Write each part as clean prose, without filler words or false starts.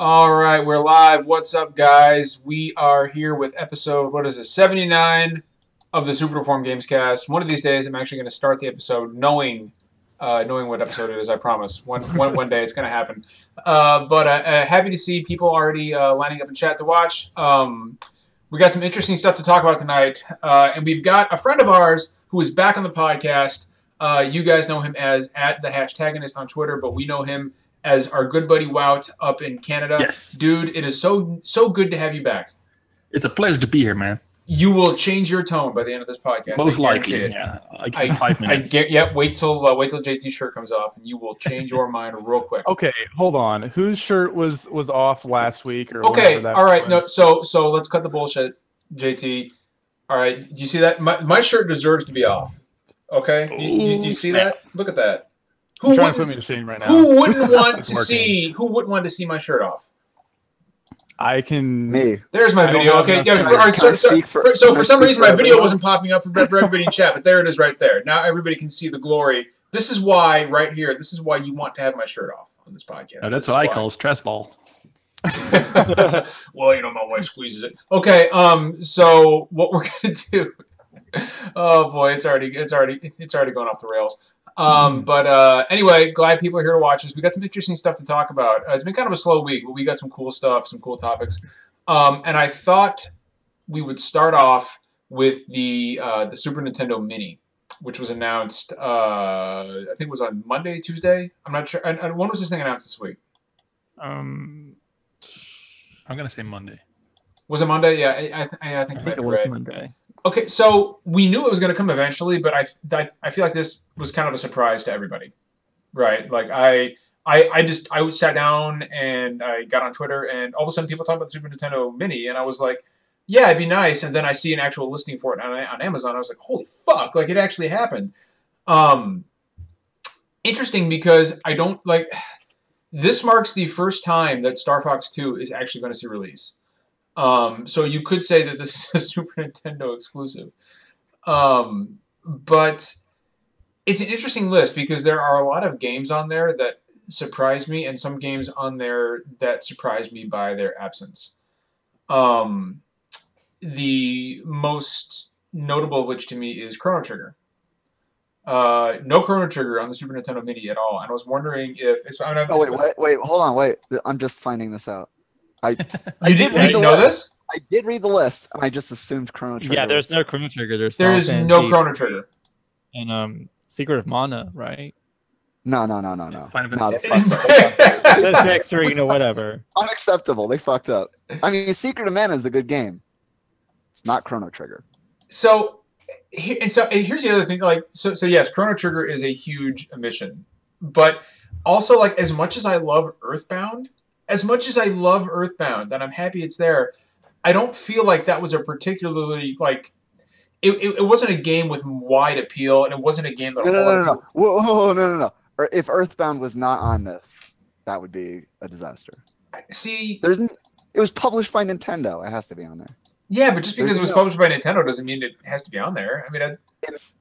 All right, we're live. What's up, guys? We are here with episode, 79 of the Super Deformed Gamescast. One of these days, I'm actually going to start the episode knowing what episode it is, I promise. One day it's going to happen. But happy to see people already lining up in chat to watch. We got some interesting stuff to talk about tonight. And we've got a friend of ours who is back on the podcast. You guys know him as @the_hashtagist on Twitter, but we know him as our good buddy Wout up in Canada. Yes. Dude, it is so good to have you back. It's a pleasure to be here, man. You will change your tone by the end of this podcast. Most likely, yeah. Like 5 minutes. Wait till JT's shirt comes off, and you will change your mind real quick. Okay, hold on. Whose shirt was off last week? Or okay, that all right. was? No, so let's cut the bullshit, JT. All right, do you see that? My shirt deserves to be off. Okay, do you see that? Look at that. Who trying to put me to shame right now? Who wouldn't want to see? Who wouldn't want to see my shirt off? I can. Me. There's my video. Okay, yeah. So for some reason, my video wasn't popping up for everybody in chat, but there it is right there. Now everybody can see the glory. This is why, right here, this is why you want to have my shirt off on this podcast. Oh, that's what I call stress ball. Well, my wife squeezes it. Okay, so what we're gonna do? Oh boy, it's already going off the rails. But anyway, glad people are here to watch us. We got some interesting stuff to talk about. It's been kind of a slow week, but we got some cool stuff, some cool topics. And I thought we would start off with the Super Nintendo Mini, which was announced. I think it was on Monday, Tuesday. I'm not sure. And when was this thing announced this week? I'm gonna say Monday. Was it Monday? Yeah, I think it was Monday. Okay, so we knew it was going to come eventually, but I feel like this was kind of a surprise to everybody, right? Like I sat down and I got on Twitter, and all of a sudden people talk about the Super Nintendo Mini, and I was like, yeah, it'd be nice. And then I see an actual listing for it on Amazon. I was like, holy fuck! Like it actually happened. Interesting because I don't like. This marks the first time that Star Fox 2 is actually going to see release. So you could say that this is a Super Nintendo exclusive. But it's an interesting list because there are a lot of games on there that surprise me and some games on there that surprise me by their absence. The most notable of which to me is Chrono Trigger. No Chrono Trigger on the Super Nintendo Mini at all. And I was wondering if... Wait, hold on, I'm just finding this out. You didn't know this? I did read the list, and I just assumed Chrono Trigger. Yeah, there's no Chrono Trigger. There is no Chrono Trigger. And Secret of Mana, right? No. Final No, Six or whatever. Unacceptable. They fucked up. I mean, Secret of Mana is a good game. It's not Chrono Trigger. So here's the other thing. Like, so yes, Chrono Trigger is a huge omission, but also like as much as I love Earthbound. And I'm happy it's there, I don't feel like that was a particularly, like, it wasn't a game with wide appeal, and it wasn't a game that... No. If Earthbound was not on this, that would be a disaster. See... It was published by Nintendo. It has to be on there. Yeah, but just because it was published by Nintendo doesn't mean it has to be on there. I mean,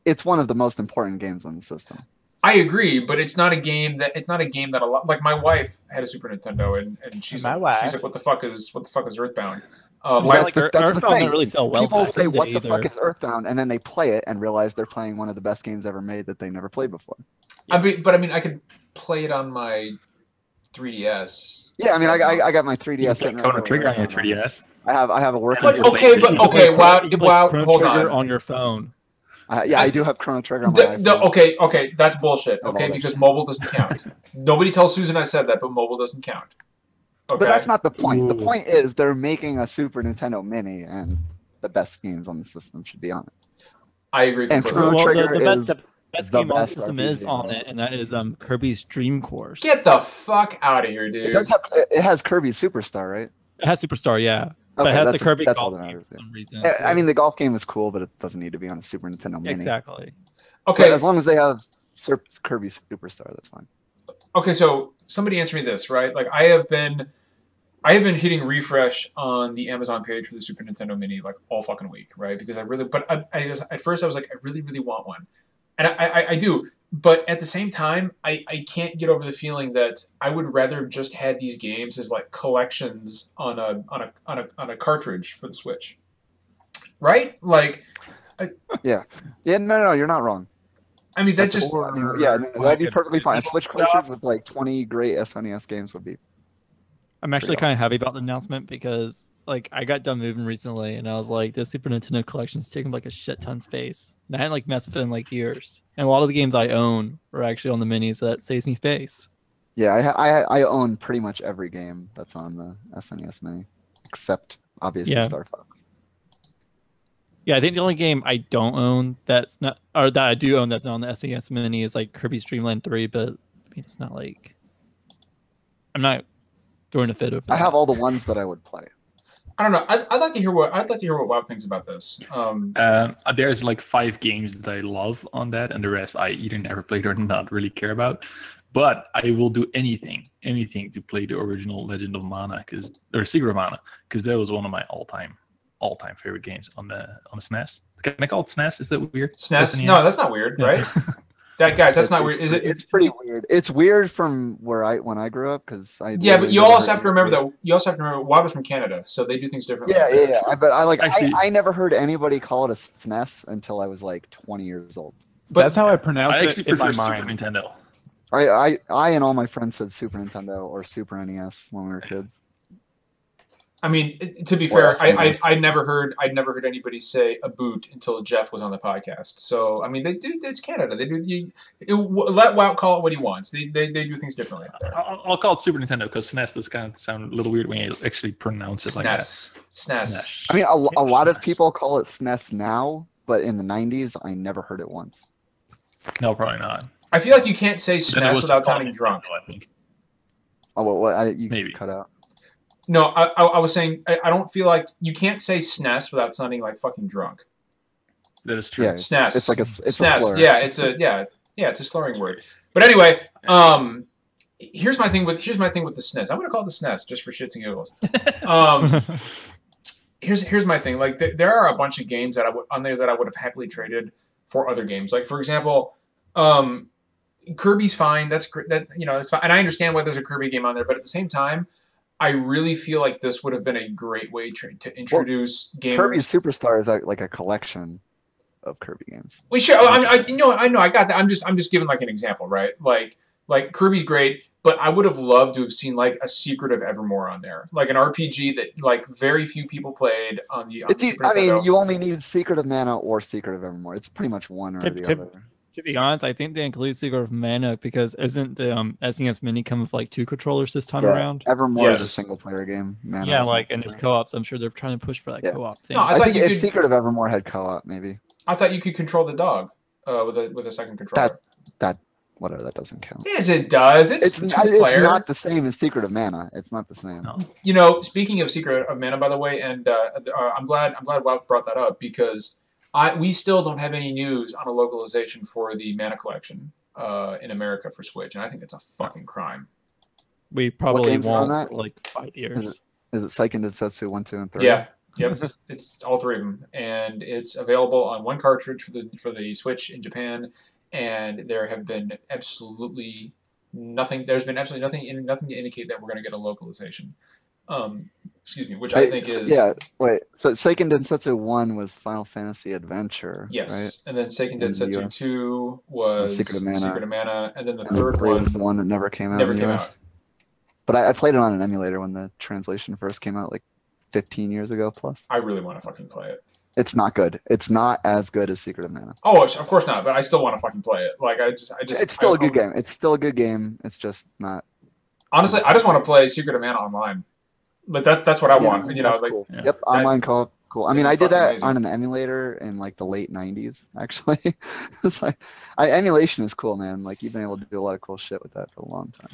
it's one of the most important games on the system. I agree, but it's not a game that a lot, like my wife had a Super Nintendo and she's like, what the fuck is Earthbound? That's the thing. Didn't really sell well. People say what the fuck is Earthbound, and then they play it and realize they're playing one of the best games ever made that they never played before. Yeah. I could play it on my 3DS. Yeah, I mean, I got my 3DS sitting Chrono Trigger on your 3DS. I have a working. Wow, hold on. On your phone. Yeah, I do have Chrono Trigger on my iPhone. Okay, that's bullshit. Okay, because mobile doesn't count. Nobody tells Susan I said that, but mobile doesn't count. Okay. But that's not the point. Ooh. The point is they're making a Super Nintendo Mini, and the best games on the system should be on it. I agree. And Chrono Trigger the best game on the system is on it, and that is Kirby's Dream Course. Get the fuck out of here, dude. It has Kirby Superstar, right? It has Superstar, yeah. But Okay, it has the Kirby that's golf all that game matters. for some reason. I mean, the golf game is cool, but it doesn't need to be on a Super Nintendo Mini. Exactly. Okay. But as long as they have Kirby Superstar, that's fine. Okay, so somebody answer me this, right? Like I have been hitting refresh on the Amazon page for the Super Nintendo Mini like all fucking week, right? Because at first I was like, I really, really want one. And I do. But at the same time, I can't get over the feeling that I would rather just had these games as like collections on a cartridge for the Switch, right? Like, No, you're not wrong. I mean, that just that'd be perfectly fine. A Switch cartridge with like 20 great SNES games would be. I'm actually kind of happy about the announcement because like I got done moving recently and I was like, this Super Nintendo collection's taking like a shit ton of space. And I hadn't like messed with it in like years. And a lot of the games I own are actually on the minis, so that saves me space. Yeah, I own pretty much every game that's on the SNES Mini, except obviously Star Fox. Yeah, I think the only game I don't own that's not, or that I do own that's not on the SNES Mini is like Kirby's Dream Land 3, but I mean, it's not like I'm not throwing a fit over that. I have all the ones that I would play. I don't know. I'd like to hear what Wob thinks about this. There's like 5 games that I love on that, and the rest I either never played or not really care about. But I will do anything to play the original Legend of Mana, or Secret of Mana, because that was one of my all-time favorite games on the SNES. Can I call it SNES? Is that weird? SNES? No, that's not weird, right? That's not weird. Is it? It's pretty weird. It's weird from when I grew up because I. Yeah, but you also have to remember that Wob was from Canada, so they do things differently. Yeah. But I never heard anybody call it a SNES until I was like 20 years old. But that's how I pronounce it. I actually prefer in my Super mind. Nintendo. I and all my friends said Super Nintendo or Super NES when we were kids. I mean, to be fair, I'd never heard anybody say a boot until Jeff was on the podcast. So I mean, they do. It's Canada. They do. Let Wout call it what he wants. They do things differently out there. I'll call it Super Nintendo because SNES does kind of sound a little weird when you actually pronounce it like that. SNES. I mean, a lot of people call it SNES now, but in the 90s, I never heard it once. No, probably not. I feel like you can't say SNES without sounding drunk. I think. Oh, what? You Maybe cut out. No, I was saying I don't feel like you can't say SNES without sounding like fucking drunk. That is true. Yeah, SNES. It's like a SNES. slur. Yeah, it's a slurring word. But anyway, here's my thing with the SNES. I'm gonna call it the SNES just for shits and giggles. Here's my thing. Like there are a bunch of games that on there that I would have happily traded for other games. Like for example, Kirby's fine. That's great. It's fine. And I understand why there's a Kirby game on there. But at the same time, I really feel like this would have been a great way to introduce gamers. Kirby Superstar is like a collection of Kirby games. We sure. I know. I got that. I'm just giving like an example, right? Like Kirby's great, but I would have loved to have seen like a Secret of Evermore on there, like an RPG that like very few people played on the. I mean, you only need Secret of Mana or Secret of Evermore. It's pretty much one or the other. To be honest, I think they include Secret of Mana because isn't the SNES Mini come with like 2 controllers this time around? Evermore is a single-player game. Mana and there's co-ops. I'm sure they're trying to push for that co-op thing. No, I think if Secret of Evermore had co-op, maybe. I thought you could control the dog with a second controller. That doesn't count. Yes, it does. It's two-player. It's not the same as Secret of Mana. It's not the same. No. Speaking of Secret of Mana, by the way, and I'm glad Wout brought that up because. We still don't have any news on a localization for the Mana Collection in America for Switch, and I think it's a fucking crime. We probably won't for like 5 years. Is it Seiken Densetsu 1, 2, and 3? Yeah, yep. It's all 3 of them, and it's available on 1 cartridge for the Switch in Japan. And there have been absolutely nothing. There's been absolutely nothing to indicate that we're going to get a localization. Excuse me, which I think is... Yeah, wait. So Seiken Densetsu 1 was Final Fantasy Adventure, yes, right? And then Seiken Densetsu 2 was Secret of Mana. And then the third one was the one that never came out in the US. But I played it on an emulator when the translation first came out, like 15 years ago plus. I really want to fucking play it. It's not good. It's not as good as Secret of Mana. Oh, of course not, but I still want to fucking play it. Like, It's still a good game. It's still a good game. It's just not... Honestly, I just want to play Secret of Mana online. But that's what I want. Cool. Yep, online co-op, cool. I mean, I did that on an emulator in like the late '90s. Actually, it's like, emulation is cool, man. Like you've been able to do a lot of cool shit with that for a long time.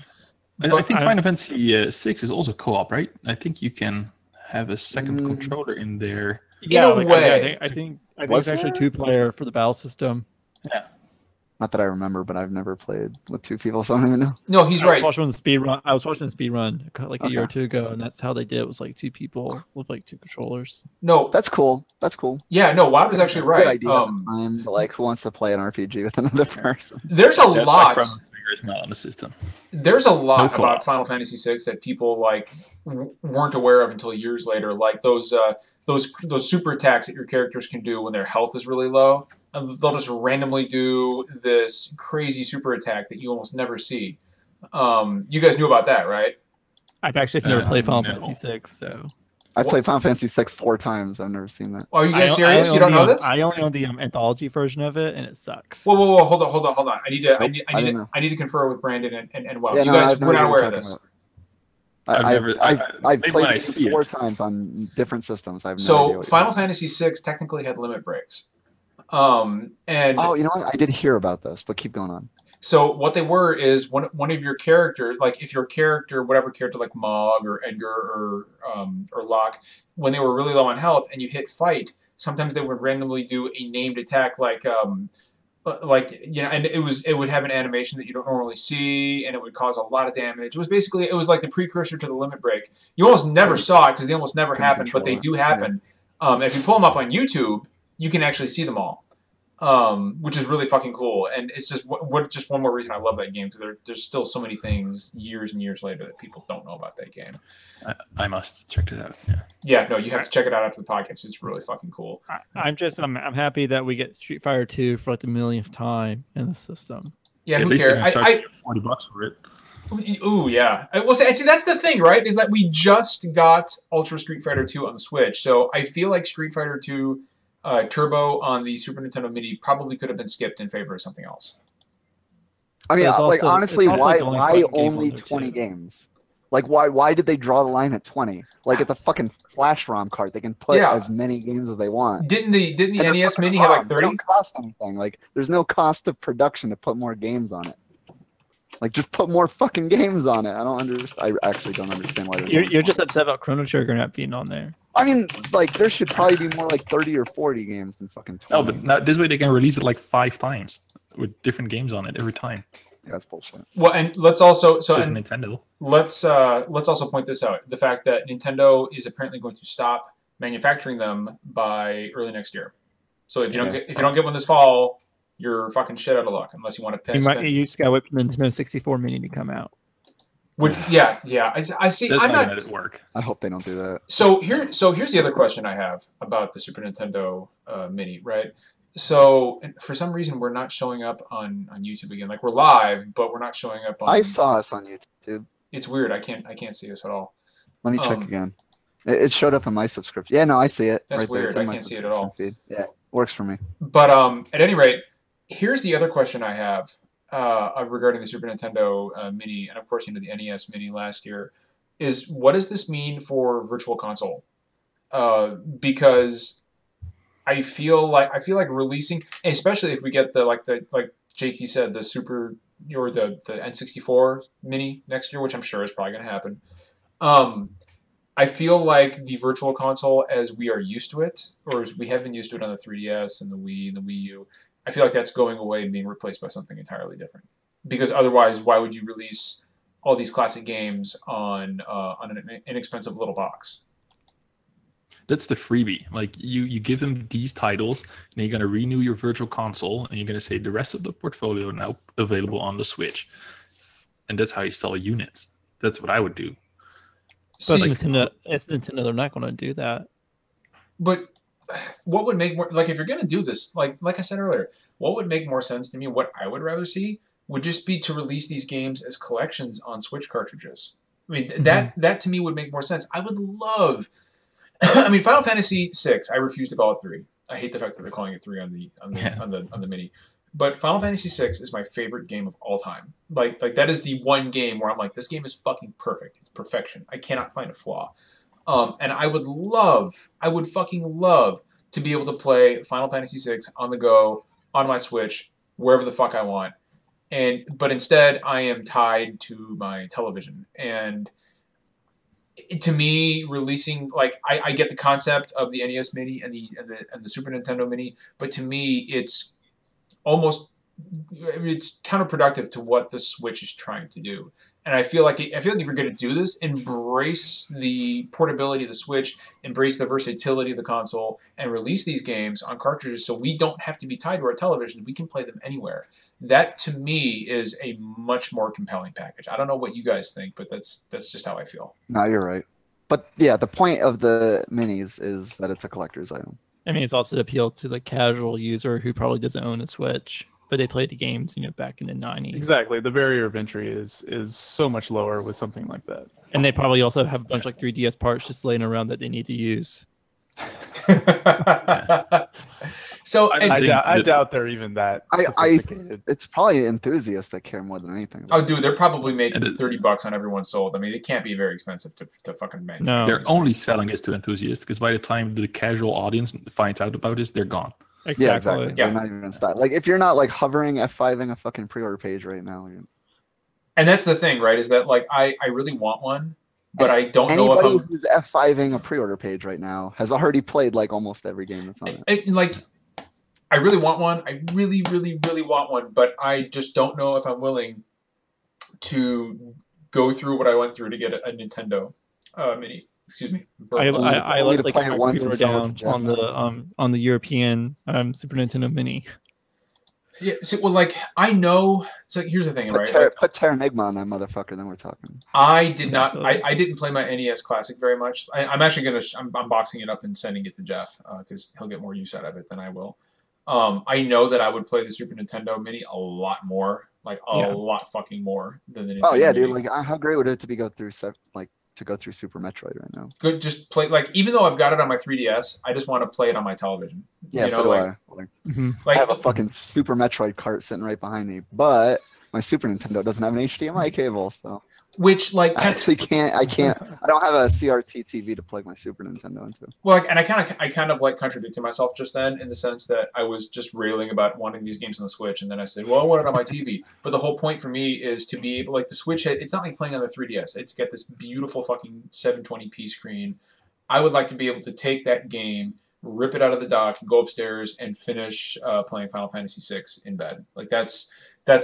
I think Final Fantasy 6 is also co-op, right? I think you can have a second controller in there. Yeah, in a way. I think it's actually 2-player for the battle system. Yeah. Not that I remember, but I've never played with 2 people, so I don't even know. No, he's I right. was watching the speed run. I was watching the speed run like a year or 2 ago, and that's how they did it. Was like 2 people with like 2 controllers. No, That's cool. That's cool. yeah, no, Wild was actually Good right. idea at the time, but, like, who wants to play an RPG with another person? There's a That's why lot. Chrono Trigger is not on the system. There's a lot No about co-op. Final Fantasy VI that people like weren't aware of until years later, like those super attacks that your characters can do when their health is really low. And they'll just randomly do this crazy super attack that you almost never see. You guys knew about that, right? I've actually never played Final no. Fantasy VI, so I played Final Fantasy 6 4 times. I've never seen that. Are you guys I serious? only You don't know own this? I only own the anthology version of it, and it sucks. Whoa! Hold on! I need I didn't know. to confer with Brandon and Wow. Yeah, You no, guys I've were not never aware talked of this. about it. I've maybe when I played see it 4 it. times on different systems. I have no idea So what Final Fantasy VI technically had limit breaks. And Oh, you know what? I did hear about this, but keep going on. so what they were is one of your characters, like if your character, whatever character, like Mog or Edgar or Locke, when they were really low on health and you hit fight, sometimes they would randomly do a named attack, like and it would have an animation that you don't normally see, and it would cause a lot of damage. It was like the precursor to the limit break. You almost never saw it because they almost never Couldn't happen, but they control do happen. And if you pull them up on YouTube, you can actually see them all. Which is really fucking cool, and it's just just one more reason I love that game, because there's still so many things years and years later that people don't know about that game. I must check this out. Yeah. Yeah, no, you have to check it out after the podcast. It's really fucking cool. I'm happy that we get Street Fighter 2 for like the millionth time in the system. Yeah, At who least cares? they're gonna charge you $40 for it. Ooh, yeah. Well, see, that's the thing, right? Is that we just got Ultra Street Fighter 2 on the Switch, so I feel like Street Fighter 2 Turbo on the Super Nintendo Mini probably could have been skipped in favor of something else. I mean, It's like also- honestly, it's also why the only fucking game only on there, 20 too. games? Like why did they draw the line at 20? Like it's a fucking flash ROM card. They can put Yeah. as many games as they want. Didn't the And they're NES fucking Mini have like ROMs. They 30? don't cost anything. Like there's no cost of production to put more games on it. Like just put more fucking games on it. I don't understand. I actually don't understand why. You're just upset about Chrono Trigger not being on there. I mean, like there should probably be more like 30 or 40 games than fucking 20. No, but now, this way they can release it like 5 times with different games on it every time. Yeah, that's bullshit. Well, and let's also It's Nintendo. let's also point this out: the fact that Nintendo is apparently going to stop manufacturing them by early next year. So if you don't get one this fall, you're fucking shit out of luck unless you want to pay. You just gotta wait for the Nintendo 64 Mini to come out. Which yeah, I see. That's I'm not not. gonna work. I hope they don't do that. So here's the other question I have about the Super Nintendo Mini, right? So for some reason we're not showing up on YouTube again. Like we're live, but we're not showing up on. I saw us on YouTube. It's weird. I can't see us at all. Let me check again. It showed up in my subscription. Yeah, no, I see it. That's right there. weird. It's in I my can't see it at all. subscription feed. Yeah, works for me. But at any rate, here's the other question I have regarding the Super Nintendo Mini, and of course, the NES Mini last year, is what does this mean for Virtual Console? Because I feel like releasing, and especially if we get the like JT said, the Super or the N64 Mini next year, which I'm sure is probably going to happen. I feel like the Virtual Console, as we are used to it, or as we have been used to it on the 3DS and the Wii and the Wii U, I feel like that's going away and being replaced by something entirely different. Because otherwise, why would you release all these classic games on an inexpensive little box? That's the freebie. Like you give them these titles, and you're gonna renew your Virtual Console, and you're gonna say the rest of the portfolio now available on the Switch, and that's how you sell units. That's what I would do. But See, Nintendo, they're not going to do that. but what would make more, like, if you're going to do this, like I said earlier, what would make more sense to me, what I would rather see, would just be to release these games as collections on Switch cartridges. I mean, that to me would make more sense. I would love, I mean, Final Fantasy VI, I refuse to call it 3. I hate the fact that they're calling it 3 on the Mini. But Final Fantasy VI is my favorite game of all time. Like that is the one game where I'm like, this game is fucking perfect. It's perfection. I cannot find a flaw. And I would fucking love to be able to play Final Fantasy VI on the go, on my Switch, wherever the fuck I want. But instead, I am tied to my television. And to me, releasing, like, I get the concept of the NES Mini and the Super Nintendo Mini, but to me, it's almost it's counterproductive to what the Switch is trying to do. And I feel like if you're going to do this, embrace the portability of the Switch, embrace the versatility of the console, and release these games on cartridges so we don't have to be tied to our television. We can play them anywhere. That, to me, is a much more compelling package. I don't know what you guys think, but that's just how I feel. No, you're right. But yeah, the point of the minis is that it's a collector's item. I mean, it's also to appeal to the casual user who probably doesn't own a Switch, but they played the games, back in the 90s. Exactly. The barrier of entry is so much lower with something like that. And they probably also have a bunch of 3DS parts just laying around that they need to use. So I doubt they're even that sophisticated. It's probably enthusiasts that care more than anything. Oh, dude, they're probably making $30 on every one sold. I mean, it can't be very expensive to fucking make. No. They're only selling this to enthusiasts because by the time the casual audience finds out about this, they're gone. Exactly. Yeah, exactly. They're not even style. Like if you're not like hovering F5ing a fucking pre-order page right now. And that's the thing, right? Is that like I really want one, but I don't know if anybody who's F5ing a pre-order page right now has already played like almost every game that's on it. Like I really want one. I really, really, really want one, but I just don't know if I'm willing to go through what I went through to get a Nintendo Mini. Excuse me. I like play it once and sell it to on the European Super Nintendo Mini. Yeah. So, well, like I know. So here's the thing, right? Put Terranigma on that motherfucker. Then we're talking. I did not. I didn't play my NES Classic very much. I'm actually I'm boxing it up and sending it to Jeff because he'll get more use out of it than I will. I know that I would play the Super Nintendo Mini a lot more, like a lot fucking more than the Nintendo. Oh yeah, Mini. dude! Like, how great would it to go through Super Metroid right now? Good, just play like even though I've got it on my 3DS, I just want to play it on my television. Yeah, so do I. Like, I have a fucking Super Metroid cart sitting right behind me, but my Super Nintendo doesn't have an HDMI cable, so. Which like I actually can't. I don't have a CRT TV to plug my Super Nintendo into. Well, like, and I kind of like contradicted myself just then in the sense that I was just railing about wanting these games on the Switch, and then I said, "Well, I want it on my TV." But the whole point for me is to be able, like, the Switch. It's not like playing on the 3DS. It's got this beautiful fucking 720p screen. I would like to be able to take that game, rip it out of the dock, go upstairs, and finish playing Final Fantasy VI in bed. Like that's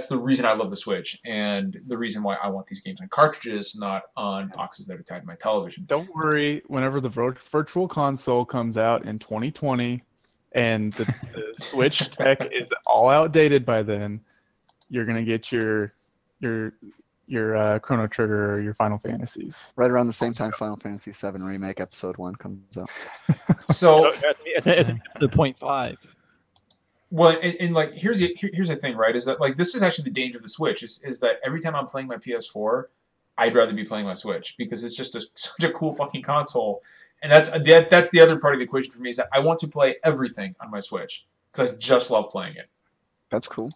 the reason I love the Switch, and the reason why I want these games on cartridges, not on boxes that are tied to my television. Don't worry, whenever the virtual console comes out in 2020, and the Switch tech is all outdated by then, you're gonna get your Chrono Trigger or your Final Fantasies. Right around the same time Final Fantasy VII Remake Episode 1 comes out. So it's episode 0.5. Well, and like here's the thing, right? Is that like this is actually the danger of the Switch is that every time I'm playing my PS4, I'd rather be playing my Switch because it's just such a cool fucking console, and that's the other part of the equation for me is that I want to play everything on my Switch because I just love playing it. That's cool.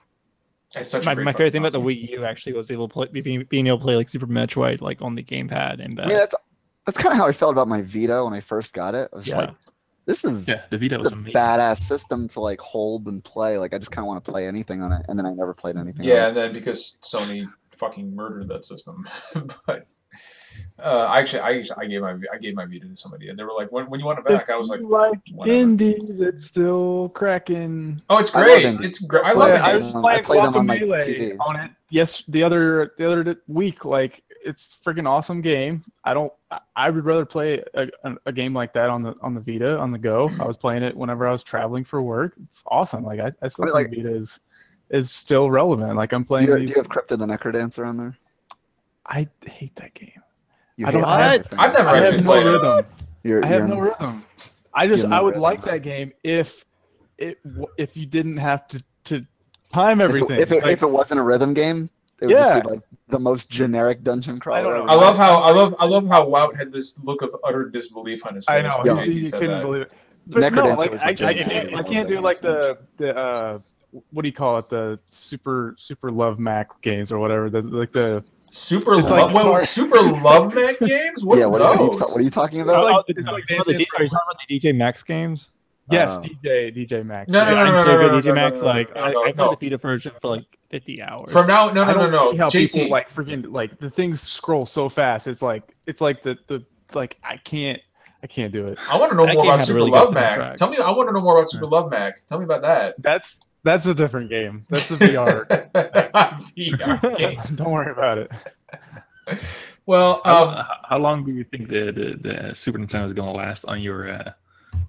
It's such my favorite thing console. about the Wii U actually was able to play, being able to play like Super Metroid like on the gamepad and yeah, that's kind of how I felt about my Vita when I first got it. I was just like, this is the Vita was amazing. Badass system to like hold and play. Like I just kind of want to play anything on it, and then I never played anything. Yeah, and then because Sony fucking murdered that system, but I gave my Vita to somebody, and they were like, "When you want it back?" I was like, "Indies, it's still cracking." Oh, it's great! It's great. I love it. I was playing Guacamelee on it. Yes, the other week. Like, it's a freaking awesome game. I would rather play a game like that on the Vita on the go. I was playing it whenever I was traveling for work. It's awesome. Like I still think Vita is still relevant. Like I'm playing. Do you have Crypto the Necrodancer on there? I hate that game. I've never actually played it. I have no rhythm. I would like that game if you didn't have to time everything. If it wasn't a rhythm game, it would just be like the most generic dungeon crawler. I love how Wout had this look of utter disbelief on his face. I know he couldn't believe it. But no, like I can't do like the what do you call it? The super love Mac games or whatever. The Super Love Mac games? What are those? What are you talking about? Are you talking about the DJ Max games? Yes, DJ Max. No, DJ Max. Like I've had the Vita version for like 50 hours. From now, no. See how JT, people like freaking like the things scroll so fast. It's like the like I can't do it. I want to know more about Super Love Mac. I want to know more about Super Love Mac. Tell me about that. That's a different game. That's a VR. VR game. Don't worry about it. Well, how long do you think the Super Nintendo is gonna last on your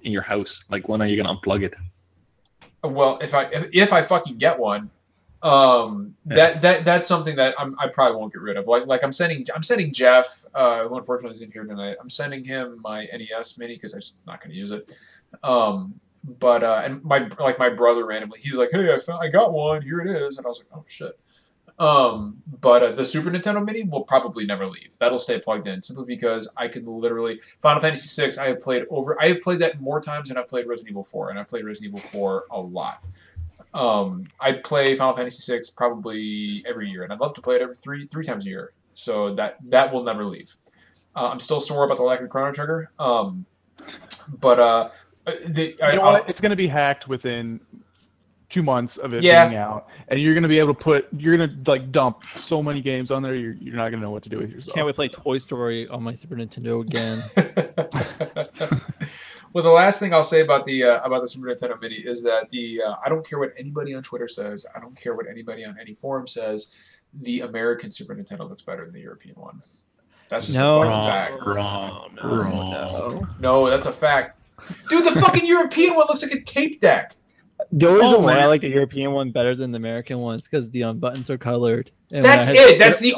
in your house? Like, when are you gonna unplug it? well, if I fucking get one, that's something that I probably won't get rid of. Like I'm sending Jeff, who unfortunately isn't here tonight. I'm sending him my NES Mini because I'm just not going to use it. But and my brother randomly, he's like, hey, I got one. Here it is, and I was like, oh shit. But the Super Nintendo Mini will probably never leave. That'll stay plugged in simply because I can literally Final Fantasy VI. I have played that more times than I've played Resident Evil 4, and I've played Resident Evil 4 a lot. I play Final Fantasy VI probably every year, and I'd love to play it every three times a year. So that will never leave. I'm still sore about the lack of Chrono Trigger. It's going to be hacked within 2 months of it being out, and you're going to be able to like dump so many games on there. You're not going to know what to do with yourself. Can't we play Toy Story on my Super Nintendo again? Well, the last thing I'll say about the Super Nintendo Mini is that I don't care what anybody on Twitter says. I don't care what anybody on any forum says. The American Super Nintendo looks better than the European one. That's just a fucking fact. Wrong. No, that's a fact. Dude, the fucking European one looks like a tape deck. The only reason why I like the European one better than the American one is because the buttons are colored. And that's it. That's the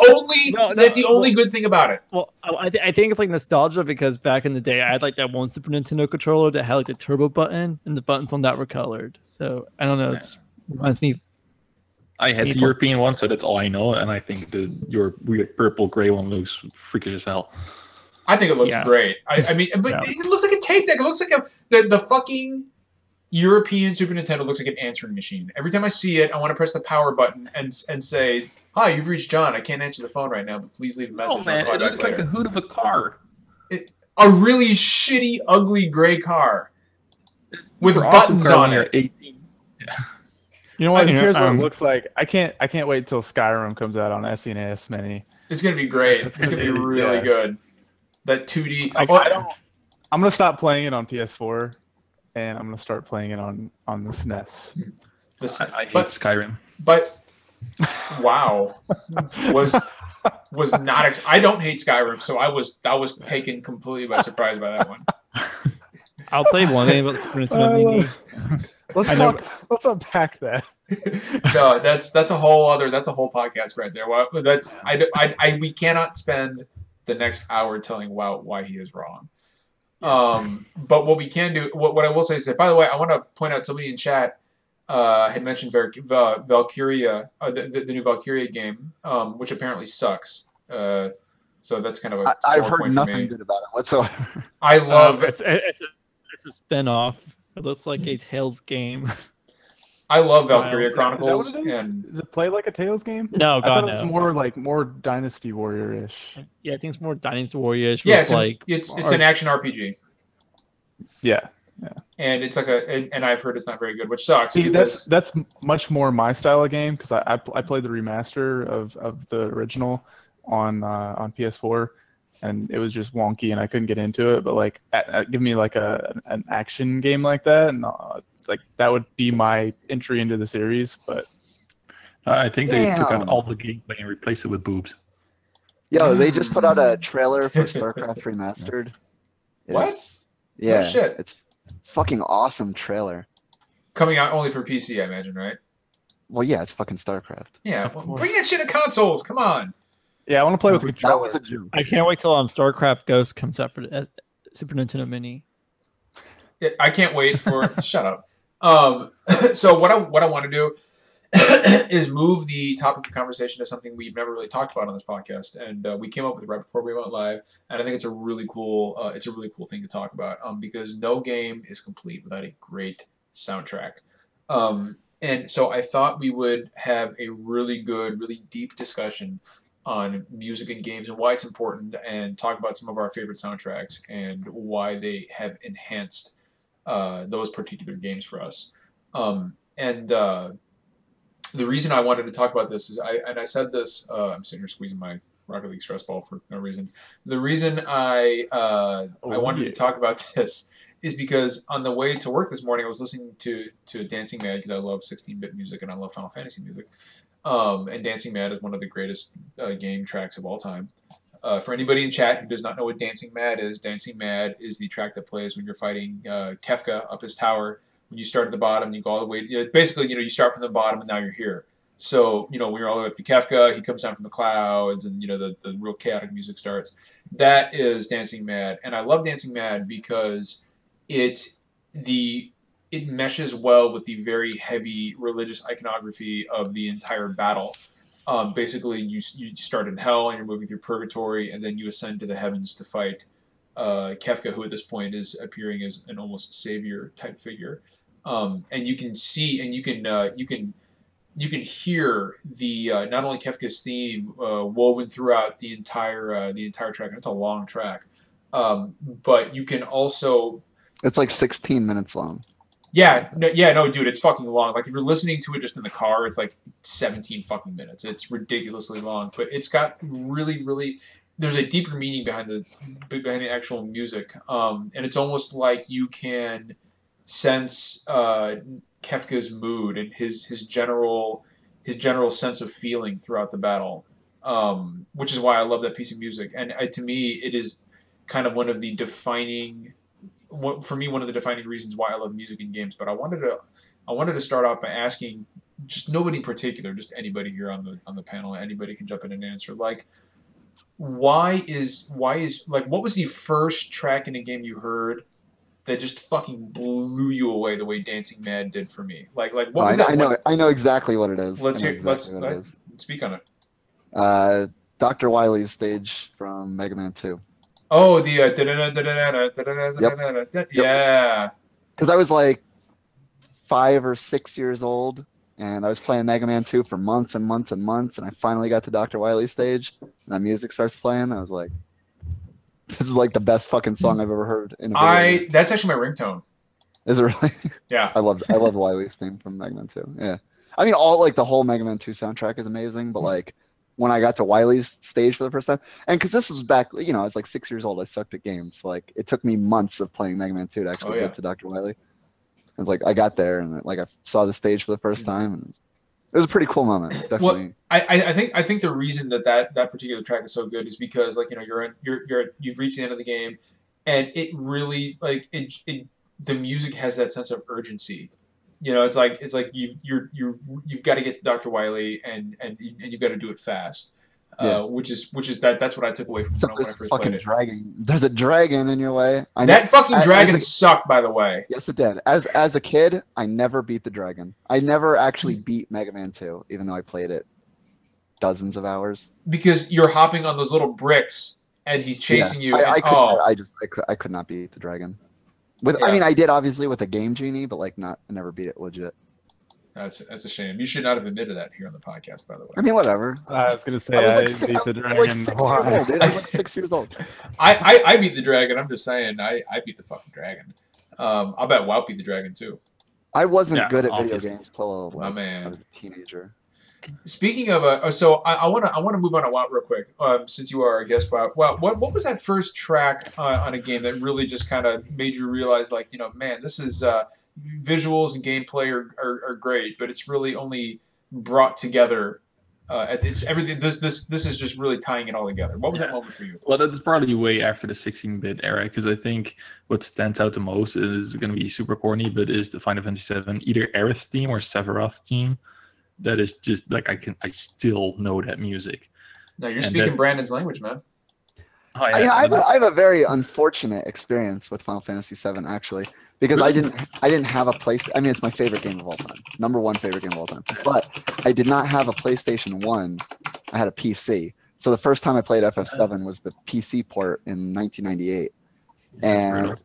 only good thing about it. Well, I think it's like nostalgia because back in the day, I had like that one Super Nintendo controller that had like the turbo button, and the buttons on that were colored. So I don't know. It just reminds me. I had the European one, so that's all I know, and I think your weird purple gray one looks freakish as hell. I think it looks great. I mean, but it looks like a tape deck. It looks like the fucking European Super Nintendo looks like an answering machine. Every time I see it, I want to press the power button and say, "Hi, you've reached John. I can't answer the phone right now, but please leave a message." Oh man, it looks like the hood of a car. A really shitty, ugly gray car with buttons on it. 18. Yeah. You know what? Here's what it looks like. I can't wait till Skyrim comes out on SNES Mini. It's gonna be great. It's gonna be really good. That 2D. I'm gonna stop playing it on PS4. And I'm gonna start playing it on the SNES. I hate Skyrim. But wow, was not. I don't hate Skyrim, so I was taken completely by surprise by that one. I'll tell you one thing about the Super Nintendo Mini. Let's unpack that. No, that's a whole podcast right there. That's we cannot spend the next hour telling Wout why he is wrong. But what we can do, what I will say is that, by the way, I want to point out somebody in chat had mentioned Valkyria, the new Valkyria game, which apparently sucks. So that's kind of a I've heard nothing good about it whatsoever. I love it's a spin-off. It looks like a Tales game. I love Valkyria Chronicles. Does it play like a Tales game? No, I thought it was more Dynasty Warrior-ish. Yeah, I think it's more Dynasty Warrior-ish. Yeah, it's an action RPG. Yeah. And it's like and I've heard it's not very good, which sucks. See, that's much more my style of game because I played the remaster of the original on PS4, and it was just wonky and I couldn't get into it. But like, give me like an action game like that, and like that would be my entry into the series. But I think they took out all the gameplay and replaced it with boobs. Yo, they just put out a trailer for StarCraft Remastered. What? Yeah, oh, shit. It's fucking awesome trailer. Coming out only for PC, I imagine, right? Well, yeah, it's fucking StarCraft. Yeah, well, bring that shit to consoles. Come on. Yeah, I want to play with the controller. That was a joke. I can't wait till StarCraft Ghost comes out for the Super Nintendo Mini. Yeah, I can't wait for. Shut up. So what I want to do is move the topic of conversation to something we've never really talked about on this podcast, and we came up with it right before we went live, and I think it's a really cool thing to talk about, because no game is complete without a great soundtrack, and so I thought we would have a really good, really deep discussion on music and games and why it's important, and talk about some of our favorite soundtracks and why they have enhanced those particular games for us, and the reason I wanted to talk about this is, I said this, I'm sitting here squeezing my Rocket League stress ball for no reason. The reason I wanted to talk about this is because on the way to work this morning, I was listening to Dancing Mad because I love 16-bit music and I love Final Fantasy music. And Dancing Mad is one of the greatest game tracks of all time. For anybody in chat who does not know what Dancing Mad is the track that plays when you're fighting Kefka up his tower. When you start at the bottom, you go all the way. Basically, you start from the bottom and now you're here. So, when you're all the way up to Kefka, he comes down from the clouds and, the real chaotic music starts. That is Dancing Mad. And I love Dancing Mad because it meshes well with the very heavy religious iconography of the entire battle. Basically, you start in hell and you're moving through purgatory, and then you ascend to the heavens to fight Kefka, who at this point is appearing as an almost savior type figure. And you can see and you can hear the not only Kefka's theme woven throughout the entire track. And it's a long track, but you can also. It's like 16 minutes long. Yeah, no, dude, it's fucking long. Like if you're listening to it just in the car, it's like 17 fucking minutes. It's ridiculously long, but it's got really, really. There's a deeper meaning behind the actual music, and it's almost like you can sense Kefka's mood and his general sense of feeling throughout the battle, which is why I love that piece of music. And to me, it is kind of one of the defining reasons why I love music in games. But I wanted to start off by asking, just nobody in particular, just anybody here on the panel, anybody can jump in and answer. Like, why is like, what was the first track in a game you heard that just fucking blew you away the way Dancing Mad did for me? Like what was that? I know exactly what it is. Let's speak on it. Dr. Wily's stage from Mega Man 2. Oh, the yeah. Because I was like 5 or 6 years old, and I was playing Mega Man 2 for months and months and months, and I finally got to Dr. Wily's stage, and that music starts playing. I was like, this is like the best fucking song I've ever heard in a video game. That's actually my ringtone. Is it really? Yeah. I love Wily's theme from Mega Man 2. Yeah. I mean, all like the whole Mega Man 2 soundtrack is amazing, but like when I got to Wily's stage for the first time, and because this was back, I was like 6 years old, I sucked at games. So, like it took me months of playing Mega Man 2 to actually get to Dr. Wily. It's like I got there and like I saw the stage for the first time, and it was a pretty cool moment. Definitely. Well, I think the reason that particular track is so good is because like you've reached the end of the game, and it really like the music has that sense of urgency. It's like you've got to get to Dr. Wily and you've got to do it fast. Which is that's what I took away from when I first played it. Dragon. There's a dragon in your way. That fucking dragon sucked, by the way. Yes, it did. As a kid, I never beat the dragon. I never actually beat Mega Man 2, even though I played it dozens of hours. Because you're hopping on those little bricks and he's chasing you. I could not beat the dragon. I mean, I did obviously with a Game Genie, but like I never beat it legit. That's a shame. You should not have admitted that here on the podcast, by the way. I mean, whatever. I was gonna say I beat the dragon. I was like 6 years old. I beat the dragon. I'm just saying, I beat the fucking dragon. I bet WoW beat the dragon too. I wasn't good at video games until I was a teenager. Speaking of, so I want to move on to WoW real quick, since you are our guest, Bob. Well, what was that first track on a game that really just kind of made you realize, like, man, this is visuals and gameplay are great, but it's really only brought together. It's everything. This is just really tying it all together. What was that moment for you? Well, that's probably way after the 16-bit era, because I think what stands out the most is going to be super corny, but is the Final Fantasy VII either Aerith theme or Sephiroth theme. That is just like I still know that music. No, you're speaking Brandon's language, man. Oh, yeah. I have a very unfortunate experience with Final Fantasy VII actually, because really? I didn't have a PlayStation. I mean, it's my favorite game of all time, #1 favorite game of all time. But I did not have a PlayStation 1. I had a PC. So the first time I played FF7 was the PC port in 1998. And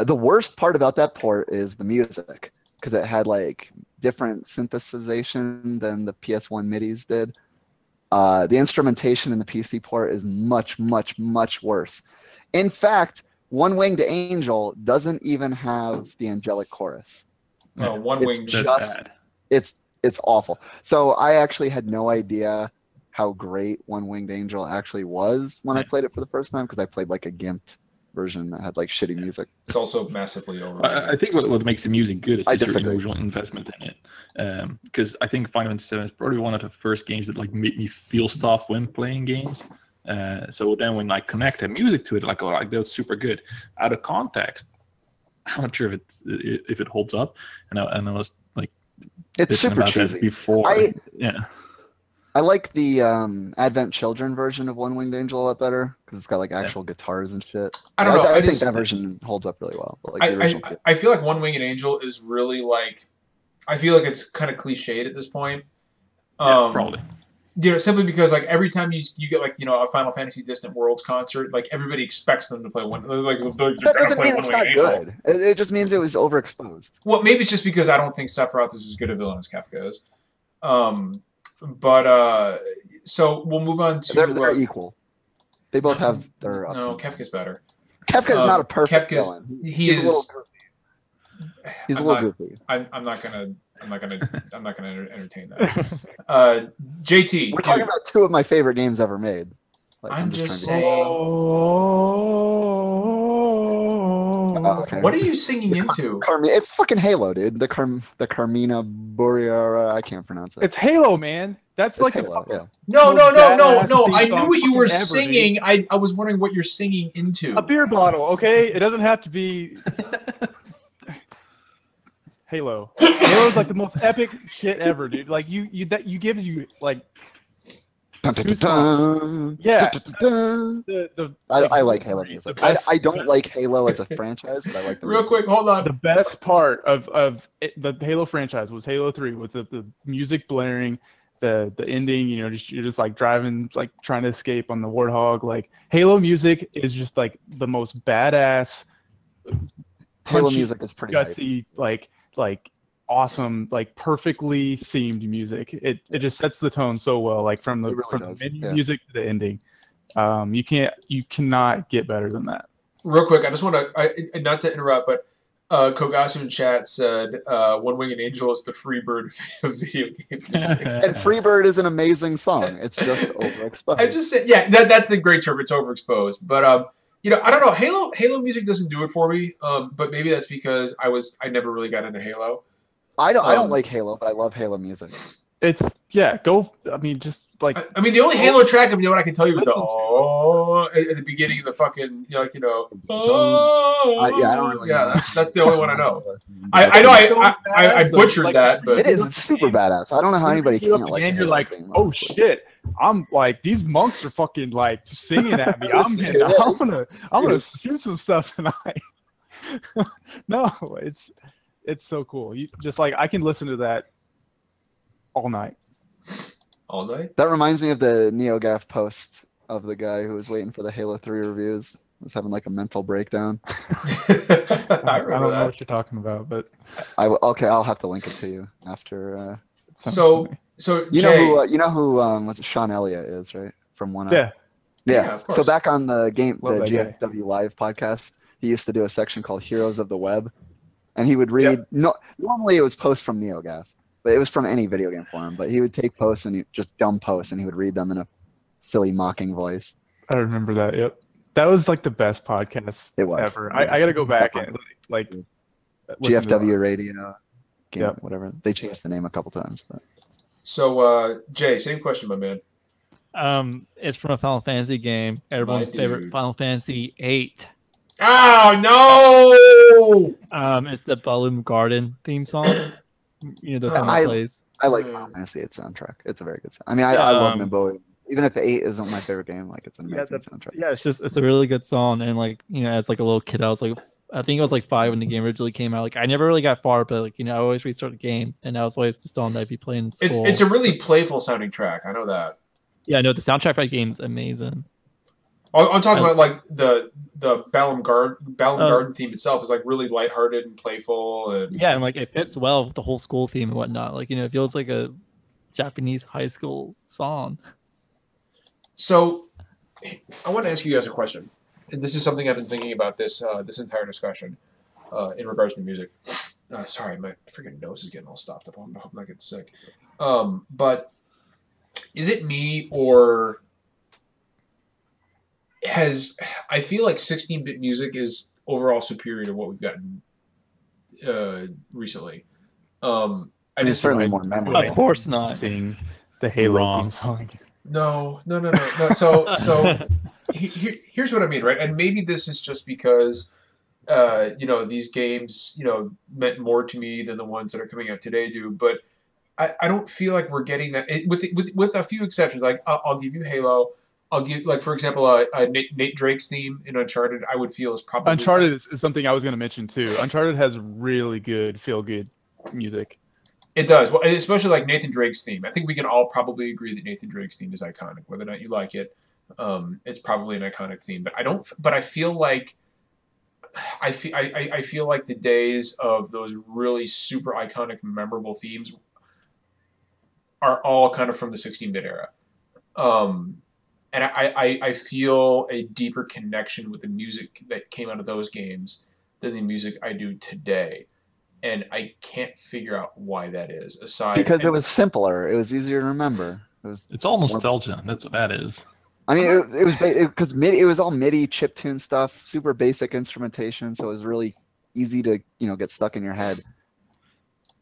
the worst part about that port is the music, because it had like different synthesization than the PS1 MIDIs did. The instrumentation in the PC port is much, much, much worse. In fact, One Winged Angel doesn't even have the angelic chorus. No, One Winged that's bad. It's awful. So I actually had no idea how great One Winged Angel actually was when I played it for the first time, because I played like a gimped version that had like shitty music. It's also massively overrated. I think what makes the music good is just your disagree. emotional investment in it. Because I think Final Fantasy VII is probably one of the first games that like made me feel stuff when playing games. So then when I connect the music to it, like, oh, like that's super good. Out of context, I'm not sure if it holds up. And I was like, It's super about that cheesy. before. I like the Advent Children version of One Winged Angel a lot better because it's got like actual guitars and shit. I don't know. I think that version holds up really well. But, like, the original I feel like One Winged Angel is really like, I feel like it's kind of cliched at this point. Probably. You know, simply because like every time you get like, you know, a Final Fantasy Distant Worlds concert, like everybody expects them to play one. Like that doesn't mean it's not good. It just means it was overexposed. Well, maybe it's just because I don't think Sephiroth is as good a villain as Kefka is. So we'll move on to. They're equal. They both have their ups. No, Kefka's better. Kefka is not a perfect villain. He's a little goofy. I'm not gonna entertain that. JT, we're talking about two of my favorite games ever made. Like, I'm just saying. Okay. What are you singing into? It's fucking Halo, dude. The Carmina Boreara. I can't pronounce it. It's Halo, man. That's it's like Halo, yeah. No. I knew what you were singing. I was wondering what you're singing into. A beer bottle, okay? It doesn't have to be Halo. Halo's like the most epic shit ever, dude. Like you gives you like goosebumps. Yeah. I like Halo music. I don't like Halo as a franchise, but I like the Real quick, hold on. The best part of the Halo franchise was Halo 3 with the music blaring, the ending, you know, you're just like driving, like trying to escape on the Warthog. Like Halo music is just like the most badass Halo music is pretty gutsy, like awesome, like perfectly themed music. It just sets the tone so well, like from the menu music to the ending. You cannot get better than that. Real quick, I just want to not to interrupt, but Kogasu in chat said One Winged Angel is the Freebird of video game music. And Freebird is an amazing song. It's just overexposed. I just said, yeah, that's the great term. It's overexposed. But you know, I don't know. Halo music doesn't do it for me. But maybe that's because I never really got into Halo. I don't like Halo, but I love Halo music. It's I mean, just like I mean, the only Halo track of what I can tell you is the at the beginning of the fucking I don't really know. That's the only one I know. I know I butchered like, that, but it's super badass. I don't know how anybody can't like. And you're like, oh shit. I'm like, these monks are fucking like singing at me. I'm gonna shoot some stuff tonight. No, it's so cool. You just like I can listen to that all night. All night? That reminds me of the NeoGaf post of the guy who was waiting for the Halo 3 reviews. Was having like a mental breakdown. I don't know what you're talking about, but I'll have to link it to you after. So you know who was it? Sean Elliott is, right, from One Up. Yeah. Of course. So back on the GFW guy. Live podcast, he used to do a section called Heroes of the Web, and he would read. Normally it was posts from NeoGaf, but it was from any video game forum. But he would take posts and just dumb posts, and he would read them in a silly mocking voice. I remember that. Yep, that was like the best podcast ever. I got to go back and like GFW Radio, whatever. They changed the name a couple times, but. So Jay, same question, my man. It's from a Final Fantasy game. Everyone's favorite Final Fantasy VIII. Oh no! It's the Balloon Garden theme song. You know the song that plays. I like Final Fantasy VIII soundtrack. It's a very good sound. I mean, I love Nimbo. Even if 8 isn't my favorite game, like it's an amazing soundtrack. Yeah, it's a really good song. And like as like a little kid, I was like, I think I was like 5 when the game originally came out. Like I never really got far, but like I always restart the game, and that was always the song that I'd be playing in school. It's a really playful sounding track. I know that. Yeah, I know the soundtrack for that game is amazing. I'm talking about like the Balam Garden theme itself is like really lighthearted and playful, and and like it fits well with the whole school theme and whatnot. Like it feels like a Japanese high school song. So, I want to ask you guys a question. And this is something I've been thinking about this entire discussion in regards to music. Sorry, my freaking nose is getting all stopped up. I hope I'm not getting sick. But is it me or I feel like 16-bit music is overall superior to what we've gotten recently. I mean, certainly more memorable. Of course not. Sing the Halo theme song. No. So here's what I mean, right? And maybe this is just because these games, meant more to me than the ones that are coming out today do. But I don't feel like we're getting that with a few exceptions. Like I'll give you Halo. I'll give, like, for example, Nate Drake's theme in Uncharted. I would feel is probably Uncharted is something I was going to mention too. Uncharted has really good feel-good music. It does, well, especially like Nathan Drake's theme. I think we can all probably agree that Nathan Drake's theme is iconic, whether or not you like it. It's probably an iconic theme, but I feel like I feel like the days of those really super iconic, memorable themes are all kind of from the 16-bit era. And I feel a deeper connection with the music that came out of those games than the music I do today. And I can't figure out why that is. Because it was simpler. It was easier to remember. It's all nostalgia. That's what that is. I mean, it was because it was all MIDI chiptune stuff, super basic instrumentation, so it was really easy to get stuck in your head.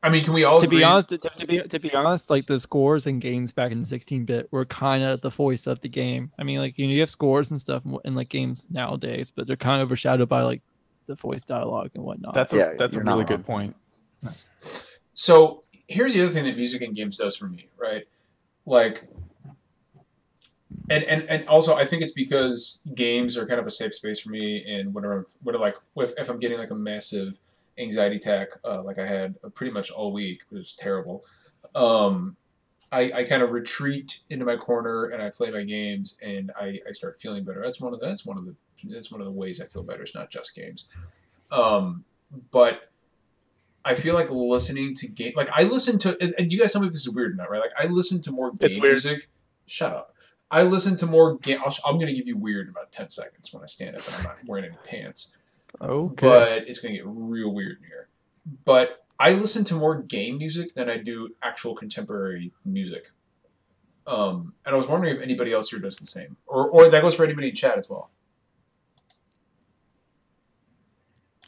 I mean, can we all agree? To be honest, like the scores and games back in 16-bit were kind of the voice of the game. I mean, like you have scores and stuff in like games nowadays, but they're kind of overshadowed by like the voice dialogue and whatnot. That's a really good point. So here's the other thing that music in games does for me, right? Like, and also I think it's because games are kind of a safe space for me, and if I'm getting like a massive anxiety attack, like I had pretty much all week, it was terrible. I kind of retreat into my corner and I play my games and I start feeling better. That's one of the ways I feel better. It's not just games. But I feel like listening to game, like I listen to, and you guys tell me if this is weird or not, right? Like I listen to more game music. Shut up. I listen to more game. I'm going to give you weird in about 10 seconds when I stand up and I'm not wearing any pants. Okay. But it's going to get real weird in here. But I listen to more game music than I do actual contemporary music. And I was wondering if anybody else here does the same. Or that goes for anybody in chat as well.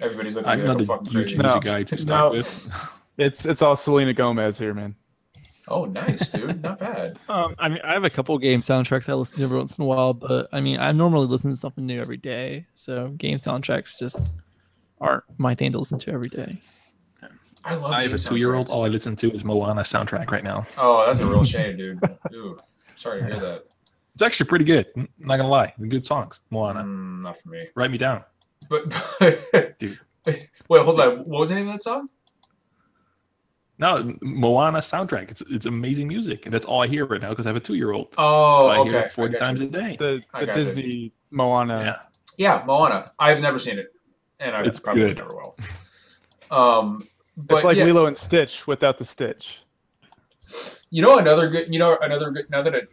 Everybody's looking at me like I'm fucking crazy. Music guy to start with. It's all Selena Gomez here, man. Oh, nice, dude. Not bad. I mean, I have a couple game soundtracks I listen to every once in a while, but I mean, I normally listen to something new every day. So game soundtracks just aren't my thing to listen to every day. I have a 2-year-old. All I listen to is Moana soundtrack right now. Oh, that's a real shame, dude. Ooh, sorry to hear that. It's actually pretty good. I'm not gonna lie, good songs. Moana. Not for me. Write me down. But dude. Wait, hold on. What was the name of that song? No, Moana soundtrack. It's amazing music, and that's all I hear right now because I have a 2-year-old. Oh, so I okay. hear it 40 times a day. The Disney Moana. Yeah, Moana. I've never seen it, and I probably never will. But it's like Lilo and Stitch without the Stitch. Another good. Now that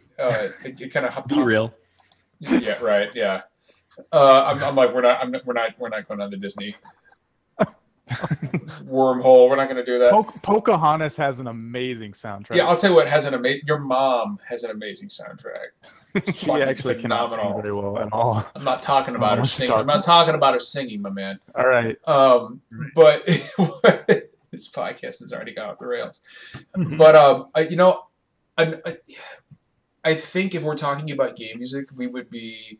it kind of Be real. Yeah. Right. Yeah. I'm like we're not going on the Disney wormhole. We're not going to do that. Pocahontas has an amazing soundtrack. Yeah, I'll tell you what. Your mom has an amazing soundtrack. She actually cannot sing very well at all. I'm not talking about her singing. I'm not talking about her singing, my man. All right. But this podcast has already gone off the rails. But I think if we're talking about game music, we would be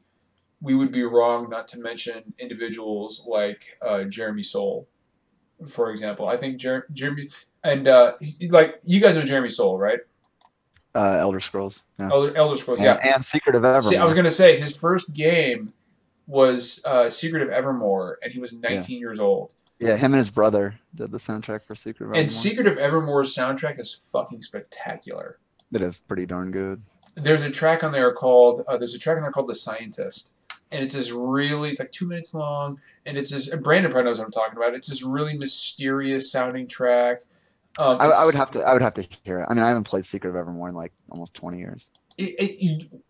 wrong not to mention individuals like Jeremy Soule, for example. I think Jeremy and like you guys know Jeremy Soule, right? Elder Scrolls. Yeah. Elder Scrolls, yeah. And Secret of Evermore. See, I was gonna say his first game was Secret of Evermore, and he was 19 years old. Yeah, him and his brother did the soundtrack for Secret of Evermore. And Secret of Evermore's soundtrack is fucking spectacular. It is pretty darn good. There's a track on there called The Scientist. And it's like 2 minutes long, and it's this. Brandon probably knows what I'm talking about. It's this really mysterious sounding track. I would have to hear it. I mean, I haven't played Secret of Evermore in like almost 20 years.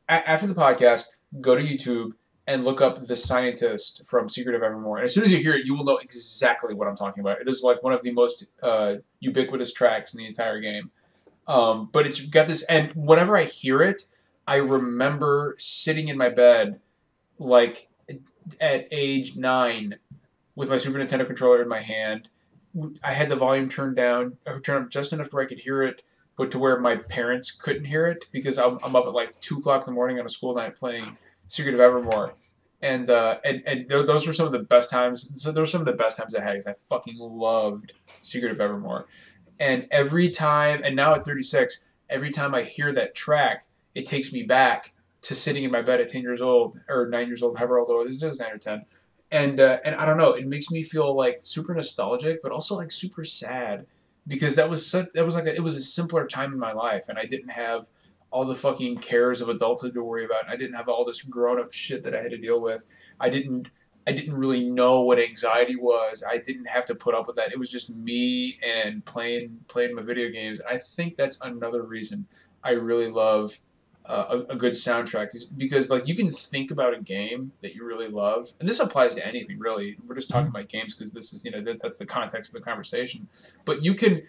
After the podcast, go to YouTube and look up The Scientist from Secret of Evermore. And as soon as you hear it, you will know exactly what I'm talking about. It is like one of the most ubiquitous tracks in the entire game. But it's got this, and whenever I hear it, I remember sitting in my bed like at age 9 with my Super Nintendo controller in my hand. I had the volume turned down, or turned up just enough to where I could hear it, but to where my parents couldn't hear it because I'm up at like 2 o'clock in the morning on a school night playing Secret of Evermore. And those were some of the best times. So those were some of the best times I had. I fucking loved Secret of Evermore. And every time, and now at 36, every time I hear that track, it takes me back to sitting in my bed at 10 years old, or 9 years old, however old it was 9 or 10. And I don't know, it makes me feel like super nostalgic, but also like super sad, because it was a simpler time in my life, and I didn't have all the fucking cares of adulthood to worry about, and I didn't have all this grown up shit that I had to deal with. I didn't really know what anxiety was. I didn't have to put up with that. It was just me and playing my video games. I think that's another reason I really love a good soundtrack, is because like you can think about a game that you really love, and this applies to anything really. We're just talking about games because this is that's the context of the conversation. But you can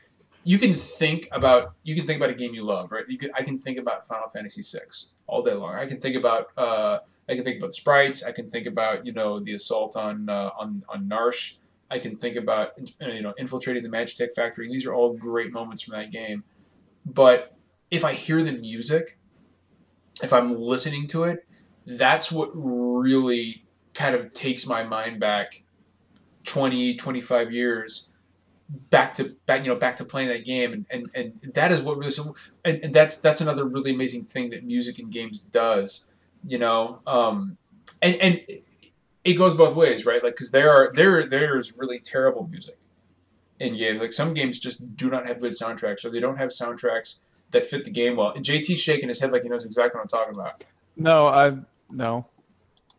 think about a game you love, right? I can think about Final Fantasy VI all day long. I can think about the sprites. I can think about the assault on Narsh. I can think about infiltrating the Magitech factory. These are all great moments from that game. But if I hear the music, if I'm listening to it, that's what really kind of takes my mind back 20, 25 years back to playing that game, and that is what really and that's another really amazing thing that music in games does, and it goes both ways, right? Like, because there's really terrible music in games. Like, some games just do not have good soundtracks, or they don't have soundtracks that fit the game well. And JT's shaking his head like he knows exactly what I'm talking about. No.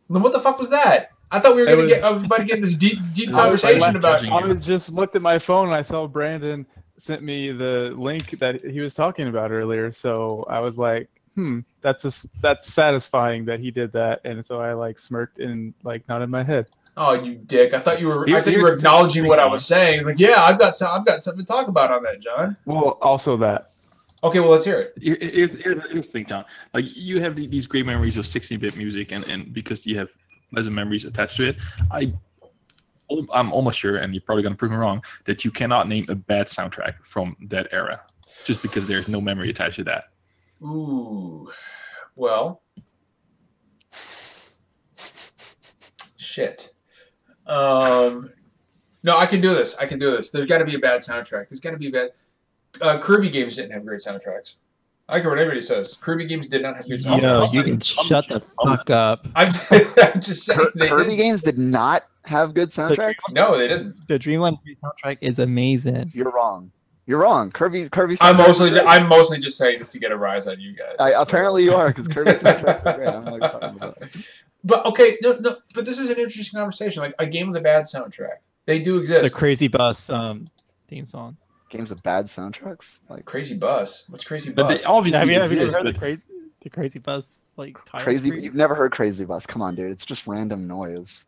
Then what the fuck was that? I thought we were about to get this deep conversation about. I just looked at my phone and I saw Brandon sent me the link that he was talking about earlier. So I was like, that's satisfying that he did that, and so I like smirked and like nodded my head. Oh, you dick! I thought you were acknowledging what I was saying. Like, yeah, I've got something to talk about on that, John. Well, also that. Okay, well, let's hear it. Here's the thing, John. Like, you have these great memories of 16-bit music, and because you have pleasant memories attached to it, I'm almost sure, and you're probably going to prove me wrong, that you cannot name a bad soundtrack from that era, just because there's no memory attached to that. Ooh, well, shit. No, I can do this. There's got to be a bad soundtrack. There's got to be a bad. Kirby games didn't have great soundtracks. I care what everybody says. Kirby games did not have good soundtracks. Yo, you can shut the fuck up. I'm just saying. Kirby games did not have good soundtracks? No, they didn't. The Dreamland soundtrack is amazing. You're wrong. Kirby. I'm mostly just saying this to get a rise out of you guys. Apparently you are, because Kirby soundtracks are great. I'm not talking about it. But okay, no. But this is an interesting conversation. Like, a game with a bad soundtrack, they do exist. The Crazy Bus theme song. Games with bad soundtracks, like Crazy Bus. What's Crazy Bus? Have you ever heard the Crazy Bus like Crazy? You've never heard Crazy Bus? Come on, dude. It's just random noise.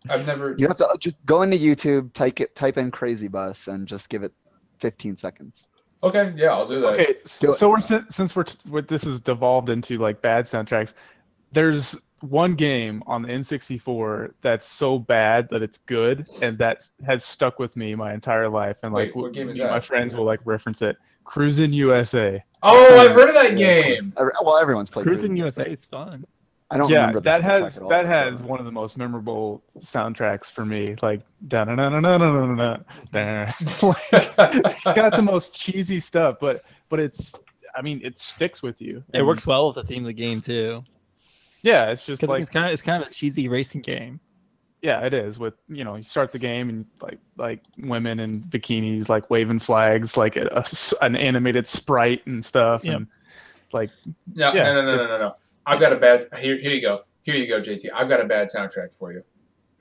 I've never. You have to just go into YouTube, type in Crazy Bus, and just give it 15 seconds. Okay, yeah, I'll do that. Okay, so this has devolved into like bad soundtracks. There's one game on the N64 that's so bad that it's good, and that has stuck with me my entire life. And like, what game is that? My friends will like reference it. Cruisin' USA. Oh, I've heard of that game. Well, everyone's played Cruisin' USA. It's fun. I don't remember that has one of the most memorable soundtracks for me. Like, it's got the most cheesy stuff, but it sticks with you. It works well with the theme of the game too. Yeah, it's just like it's kind of a cheesy racing game. Yeah, it is. With you start the game and like women in bikinis like waving flags, like an animated sprite and stuff, and like no. I've got a bad. Here you go, JT. I've got a bad soundtrack for you.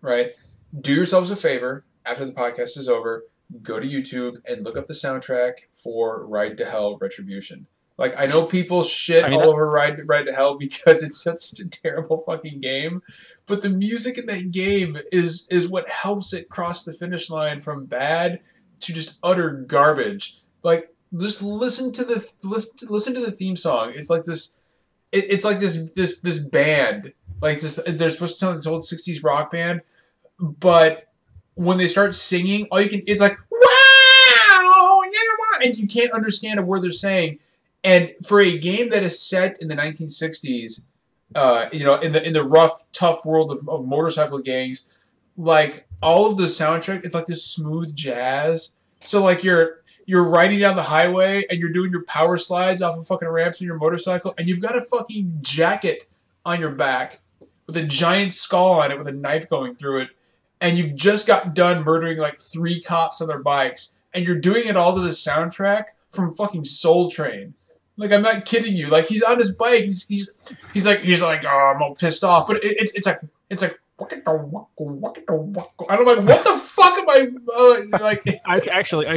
Right? Do yourselves a favor after the podcast is over. Go to YouTube and look up the soundtrack for Ride to Hell Retribution. Like, I know people shit all over Ride to Hell because it's such a terrible fucking game, but the music in that game is what helps it cross the finish line from bad to just utter garbage. Like, just listen to the theme song. It's like this. It's like this band Like it's just, they're supposed to sound like this old '60s rock band, but when they start singing, it's like wow, and you can't understand a word they're saying. And for a game that is set in the 1960s, in the rough, tough world of motorcycle gangs, like all of the soundtrack, it's like this smooth jazz. So like you're riding down the highway and you're doing your power slides off of fucking ramps on your motorcycle, and you've got a fucking jacket on your back with a giant skull on it with a knife going through it, and you've just got done murdering like 3 cops on their bikes, and you're doing it all to the soundtrack from fucking Soul Train. Like, I'm not kidding you. Like, he's on his bike. He's like, oh, I'm all pissed off. But it's like, and I'm like, what the fuck am I like? Actually, I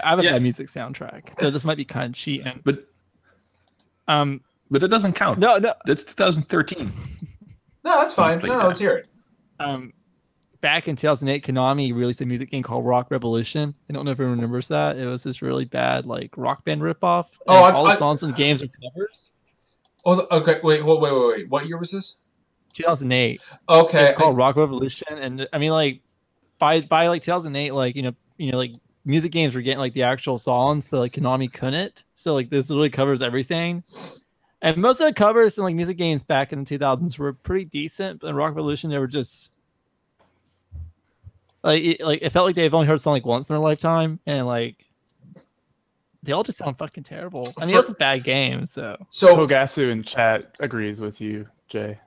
have a bad music soundtrack. So this might be kind of cheating, but it doesn't count. No, it's 2013. No, that's fine. No, let's hear it. Back in 2008, Konami released a music game called Rock Revolution. I don't know if everyone remembers that. It was this really bad like rock band ripoff. All the songs in the games are covers. Oh, okay. Wait. What year was this? 2008. Okay. It's called Rock Revolution, and I mean, like by like 2008, like like music games were getting like the actual songs, but like Konami couldn't. So like this really covers everything. And most of the covers in like music games back in the 2000s were pretty decent, but in Rock Revolution they were just like it felt like they've only heard a song like once in their lifetime, and like they all just sound fucking terrible. I mean, it's a bad game. So Kogasu in chat agrees with you, Jay.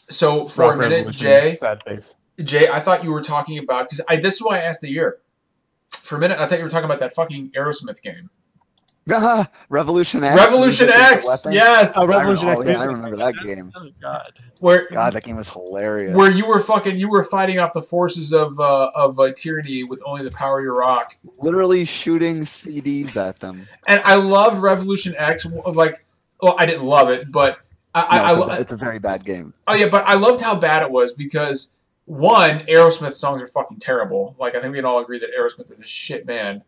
So for a minute, Jay, sad face. Jay, I thought you were talking about this is why I asked the year. For a minute, I thought you were talking about that fucking Aerosmith game. Revolution X. Revolution X, yes. Revolution X. I remember that game. Oh God. That game was hilarious. Where you were fighting off the forces of tyranny with only the power of your rock. Literally shooting CDs at them. And I loved Revolution X. Like, well, I didn't love it, but it's a very bad game. Oh yeah, but I loved how bad it was because one, Aerosmith songs are fucking terrible. Like I think we can all agree that Aerosmith is a shit band.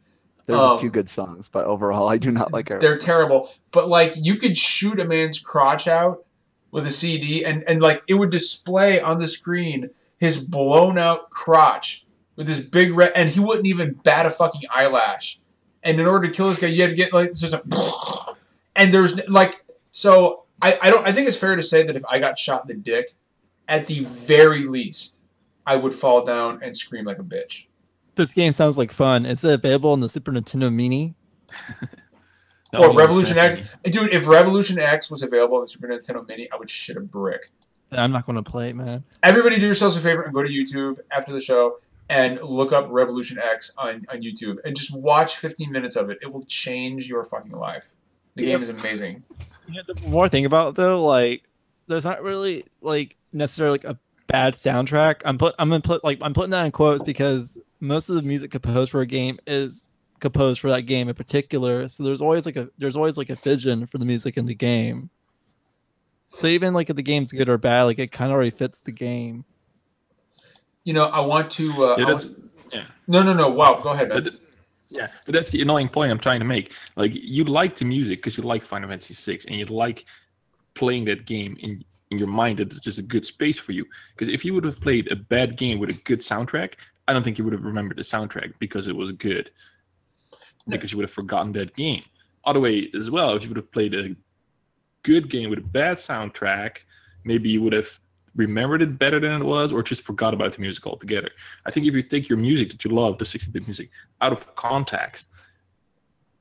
There's a few good songs, but overall, I do not like Aerosmith. They're terrible. But like, you could shoot a man's crotch out with a CD, and like it would display on the screen his blown out crotch with his big red, and he wouldn't even bat a fucking eyelash. And in order to kill this guy, you had to get like just a, and there's like so. I think it's fair to say that if I got shot in the dick, at the very least, I would fall down and scream like a bitch. This game sounds like fun. Is it available on the Super Nintendo Mini? Or Revolution X? Dude, if Revolution X was available on the Super Nintendo Mini, I would shit a brick. I'm not going to play it, man. Everybody do yourselves a favor and go to YouTube after the show and look up Revolution X on YouTube and just watch 15 minutes of it. It will change your fucking life. The game is amazing. The more I think about it, though, like, there's not really like necessarily like a bad soundtrack. I'm putting that in quotes because most of the music composed for a game is composed for that game in particular. So there's always like a vision for the music in the game. So even like if the game's good or bad, like it kind of already fits the game. I want to. Yeah. No. Wow. Go ahead, man. Yeah, but that's the annoying point I'm trying to make. Like, you like the music because you like Final Fantasy VI, and you like playing that game in your mind that it's just a good space for you. Because if you would have played a bad game with a good soundtrack, I don't think you would have remembered the soundtrack because it was good. Because you would have forgotten that game. Other way as well, if you would have played a good game with a bad soundtrack, maybe you would have remembered it better than it was, or just forgot about the music altogether. I think if you take your music that you love, the 16-bit music, out of context,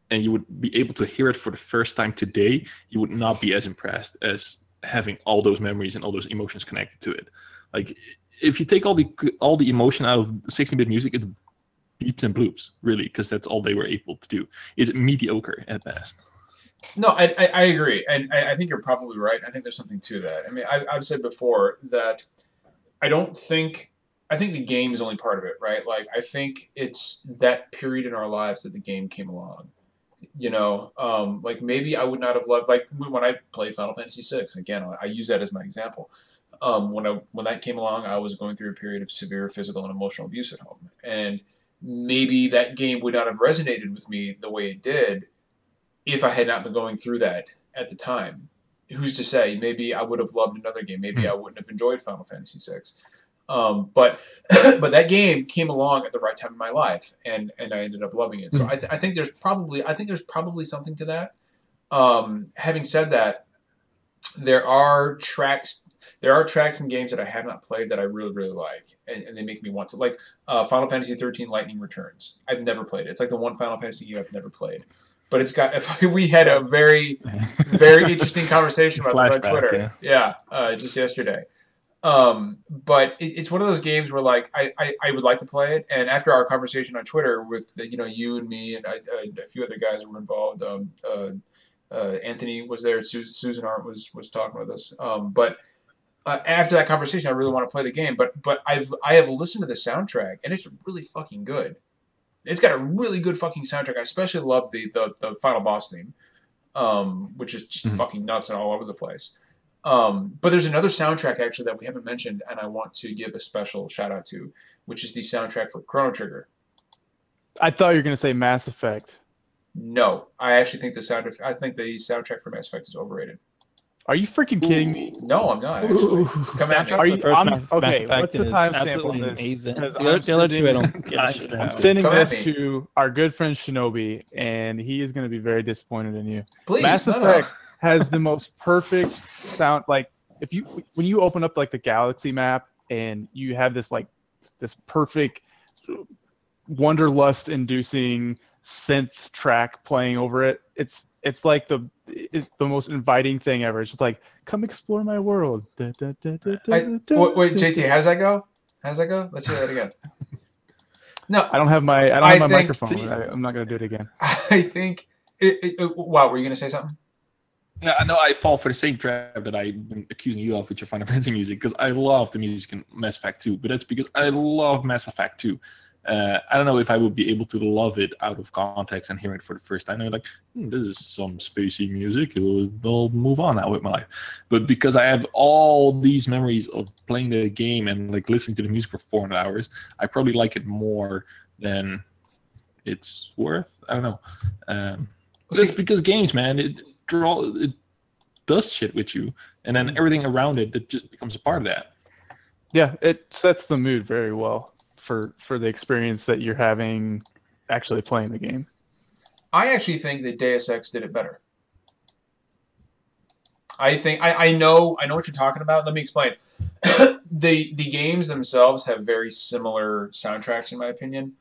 and you would be able to hear it for the first time today, you would not be as impressed as having all those memories and all those emotions connected to it. Like, if you take all the emotion out of 16-bit music, it beeps and bloops, really, because that's all they were able to do. It's mediocre at best. No, I agree, and I think you're probably right. I think there's something to that. I mean, I've said before that I think the game is only part of it, right? Like, I think it's that period in our lives that the game came along. Like maybe I would not have loved, like when I played Final Fantasy VI. Again, I use that as my example. When that came along, I was going through a period of severe physical and emotional abuse at home, and maybe that game would not have resonated with me the way it did if I had not been going through that at the time. who's to say? Maybe I would have loved another game. Maybe I wouldn't have enjoyed Final Fantasy VI. But but that game came along at the right time in my life, and I ended up loving it. So I think there's probably something to that. Having said that, there are tracks and games that I have not played that I really like, and they make me want to. Like Final Fantasy 13 Lightning Returns. I've never played it. It's like the one Final Fantasy game I've never played. But it's got. We had a very interesting conversation about this on Twitter. Yeah, just yesterday. But it's one of those games where like I would like to play it, and after our conversation on Twitter with you and me and a few other guys who were involved, Anthony was there, Susan Art was talking with us. But after that conversation, I really want to play the game. But I have listened to the soundtrack, and it's really fucking good. It's got a really good fucking soundtrack. I especially love the final boss theme, which is just fucking nuts and all over the place. But there's another soundtrack actually that we haven't mentioned, and I want to give a special shout out to, which is the soundtrack for Chrono Trigger. I thought you were gonna say Mass Effect. No, I actually think the soundtrack for Mass Effect is overrated. Are you freaking kidding me? No, I'm not. Actually. Come at me. Are you? Okay, what's the timestamp on this? I'm sending this to our good friend Shinobi, and he is going to be very disappointed in you. Please, Mass Effect has the most perfect sound. Like when you open up like the galaxy map and you have this perfect wanderlust-inducing synth track playing over it. It's like the most inviting thing ever. It's just like, come explore my world. Wait, JT, how does that go? Let's hear that again. No, I don't have my microphone. I'm not gonna do it again. I think. Wow, were you gonna say something? Yeah, I know I fall for the same trap that I've been accusing you of with your Final Fantasy music, because I love the music in Mass Effect 2, but that's because I love Mass Effect 2. I don't know if I would be able to love it out of context and hear it for the first time. I'm like, this is some spacey music. I'll move on now with my life. But because I have all these memories of playing the game and like listening to the music for 400 hours, I probably like it more than it's worth. I don't know. But it's because games, man, it does shit with you, and then everything around it that just becomes a part of that. Yeah, it sets the mood very well for the experience that you're having actually playing the game. I actually think that Deus Ex did it better. I think I know what you're talking about. Let me explain. The games themselves have very similar soundtracks, in my opinion.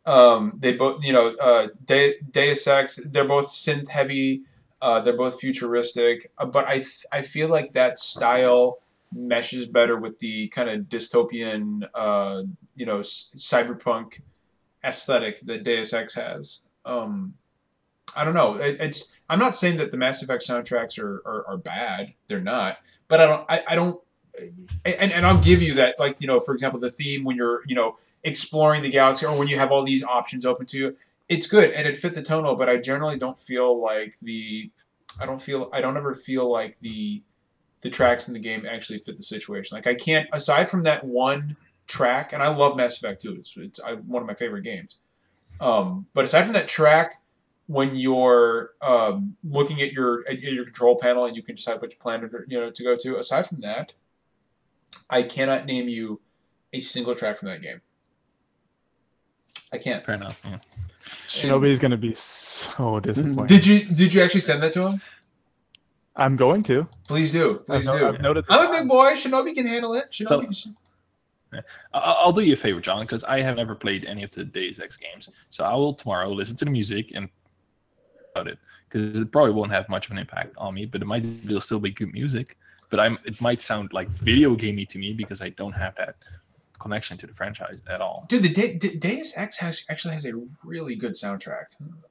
They both, Deus Ex, they're both synth heavy. They're both futuristic, but I feel like that style meshes better with the kind of dystopian, cyberpunk aesthetic that Deus Ex has. I don't know. I'm not saying that the Mass Effect soundtracks are bad. They're not. But I don't. And I'll give you that. Like, for example, the theme when you're exploring the galaxy, or when you have all these options open to you, it's good and it fit the tonal. But I generally don't feel like I don't ever feel like the tracks in the game actually fit the situation. Like, I can't, aside from that one track, and I love Mass Effect 2. It's one of my favorite games. But aside from that track, when you're looking at your control panel and you can decide which planet to go to, aside from that, I cannot name you a single track from that game. I can't. Fair enough. Yeah. Shinobi is going to be so disappointed. Did you actually send that to him? I'm going to. Please do. Please do. I've noted I'm a big boy. Shinobi can handle it. I'll do you a favor, John, because I have never played any of the Deus Ex games. So I will tomorrow listen to the music and about it, because it probably won't have much of an impact on me, but it'll still be good music. But it might sound like video gamey to me because I don't have that connection to the franchise at all. Dude, the Deus Ex actually has a really good soundtrack.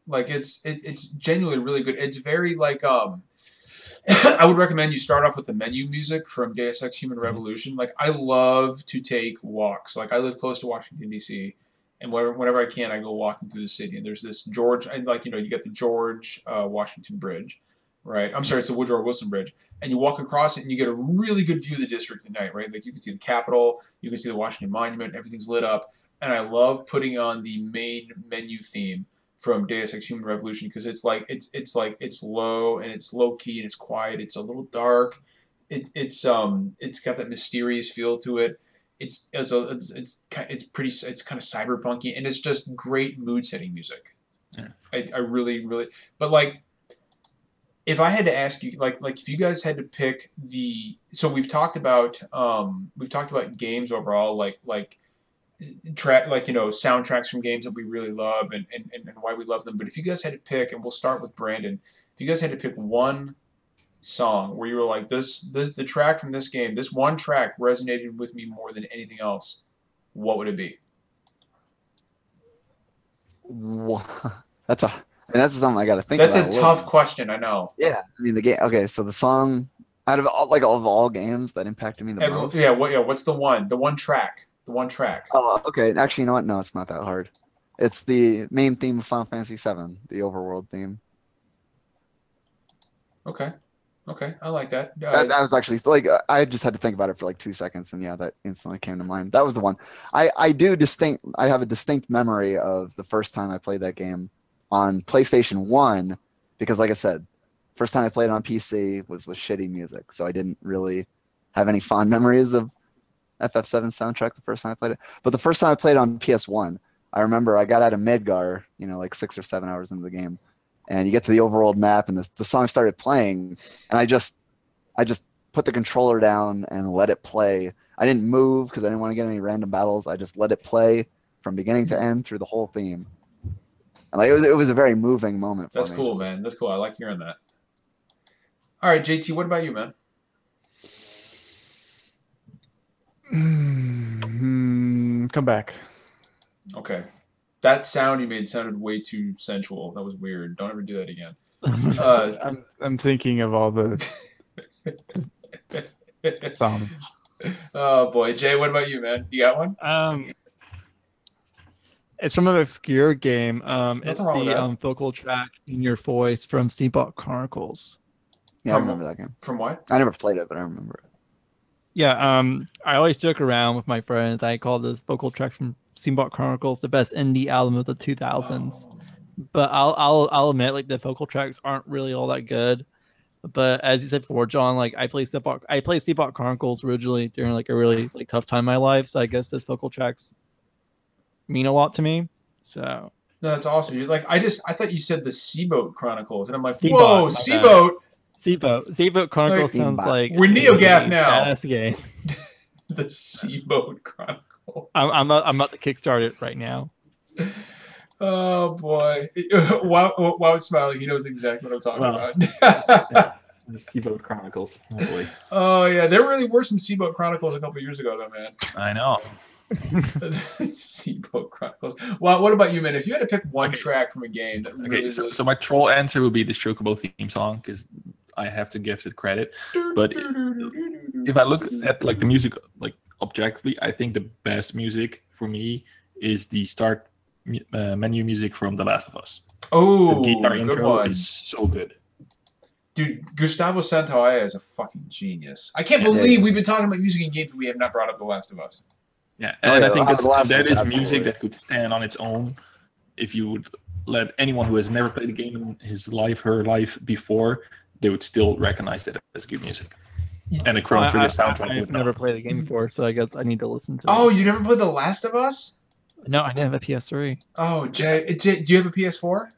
Like, it's genuinely really good. It's very like I would recommend you start off with the menu music from Deus Ex Human Revolution. Like, I love to take walks. Like, I live close to Washington, D.C., and whenever I can, I go walking through the city. And there's this you got the George Washington Bridge, right? I'm sorry, it's the Woodrow Wilson Bridge. And you walk across it, and you get a really good view of the district at night, right? Like, you can see the Capitol, you can see the Washington Monument, everything's lit up. And I love putting on the main menu theme Deus Ex Human Revolution, because it's low and it's low key and it's quiet. It's a little dark. It's got that mysterious feel to it. It's kind of cyberpunky, and it's just great mood setting music. Yeah. I really, but like, if I had to ask you, like if you guys had to pick so we've talked about games overall, like soundtracks from games that we really love and why we love them. But if you guys had to pick, and we'll start with Brandon, if you guys had to pick one song where you were like, the track from this game, this one track resonated with me more than anything else, what would it be? That's something I got to think about. That's a tough question, I know. Yeah, I mean the game. Okay, so the song out of all games that impacted me the most. Yeah, what's the one? The one track. Oh, okay. Actually, you know what? No, it's not that hard. It's the main theme of Final Fantasy VII, the overworld theme. Okay, I like that. That was actually I just had to think about it for like 2 seconds, and yeah, that instantly came to mind. That was the one. I have a distinct memory of the first time I played that game on PlayStation 1, because like I said, first time I played it on PC was with shitty music, so I didn't really have any fond memories of FF7 soundtrack the first time I played it. But the first time I played it on PS1, I remember I got out of Midgar, like 6 or 7 hours into the game, and you get to the overworld map, and the song started playing, and I just put the controller down and let it play. I didn't move because I didn't want to get any random battles. I just let it play from beginning to end through the whole theme. And it was a very moving moment for me. That's cool, man. That's cool. I like hearing that. All right, JT, what about you, man? Come back. Okay. That sound you made sounded way too sensual. That was weird. Don't ever do that again. I'm thinking of all the sounds. Oh boy, Jay, what about you, man? You got one? It's from an obscure game. It's the vocal track in your voice from Steamboat Chronicles. Yeah, I remember that game. From what? I never played it, but I remember it. Yeah, I always joke around with my friends. I call this vocal track from Steamboat Chronicles the best indie album of the 2000s. Oh. But I'll admit, like, the vocal tracks aren't really all that good. But as you said before, John, like I played Steamboat Chronicles originally during like a really tough time in my life. So I guess those vocal tracks mean a lot to me. So no, that's awesome. You're like, I thought you said the Seaboat Chronicles, and I'm like, Seaboat, whoa, Seaboat. Seaboat Chronicles sounds like we're NeoGaf now. Badass game. The Seaboat Chronicles. I'm about to kickstart it right now. Oh boy! Wow, it's smiling. He knows exactly what I'm talking about. Yeah. The Seaboat Chronicles. Oh boy. Oh yeah, there really were some Seaboat Chronicles a couple years ago, though, man. I know. Seaboat Chronicles. Well, what about you, man? If you had to pick one track from a game that really, so my troll answer would be the Chocobo theme song, because I have to give it credit. But if I look at like the music, like objectively, I think the best music for me is the start menu music from The Last of Us. Oh, the guitar good intro one. is so good. Dude, Gustavo Santaolalla is a fucking genius. I can't believe we've been talking about music in games and we have not brought up The Last of Us. Yeah, and I think that is music that could stand on its own. If you would let anyone who has never played a game in his life, her life before, they would still recognize that as good music. And the Chrono Trigger soundtrack. I've never played the game before, so I guess I need to listen to it. Oh, you never played The Last of Us? No, I didn't have a PS3. Oh, Jay, do you have a PS4?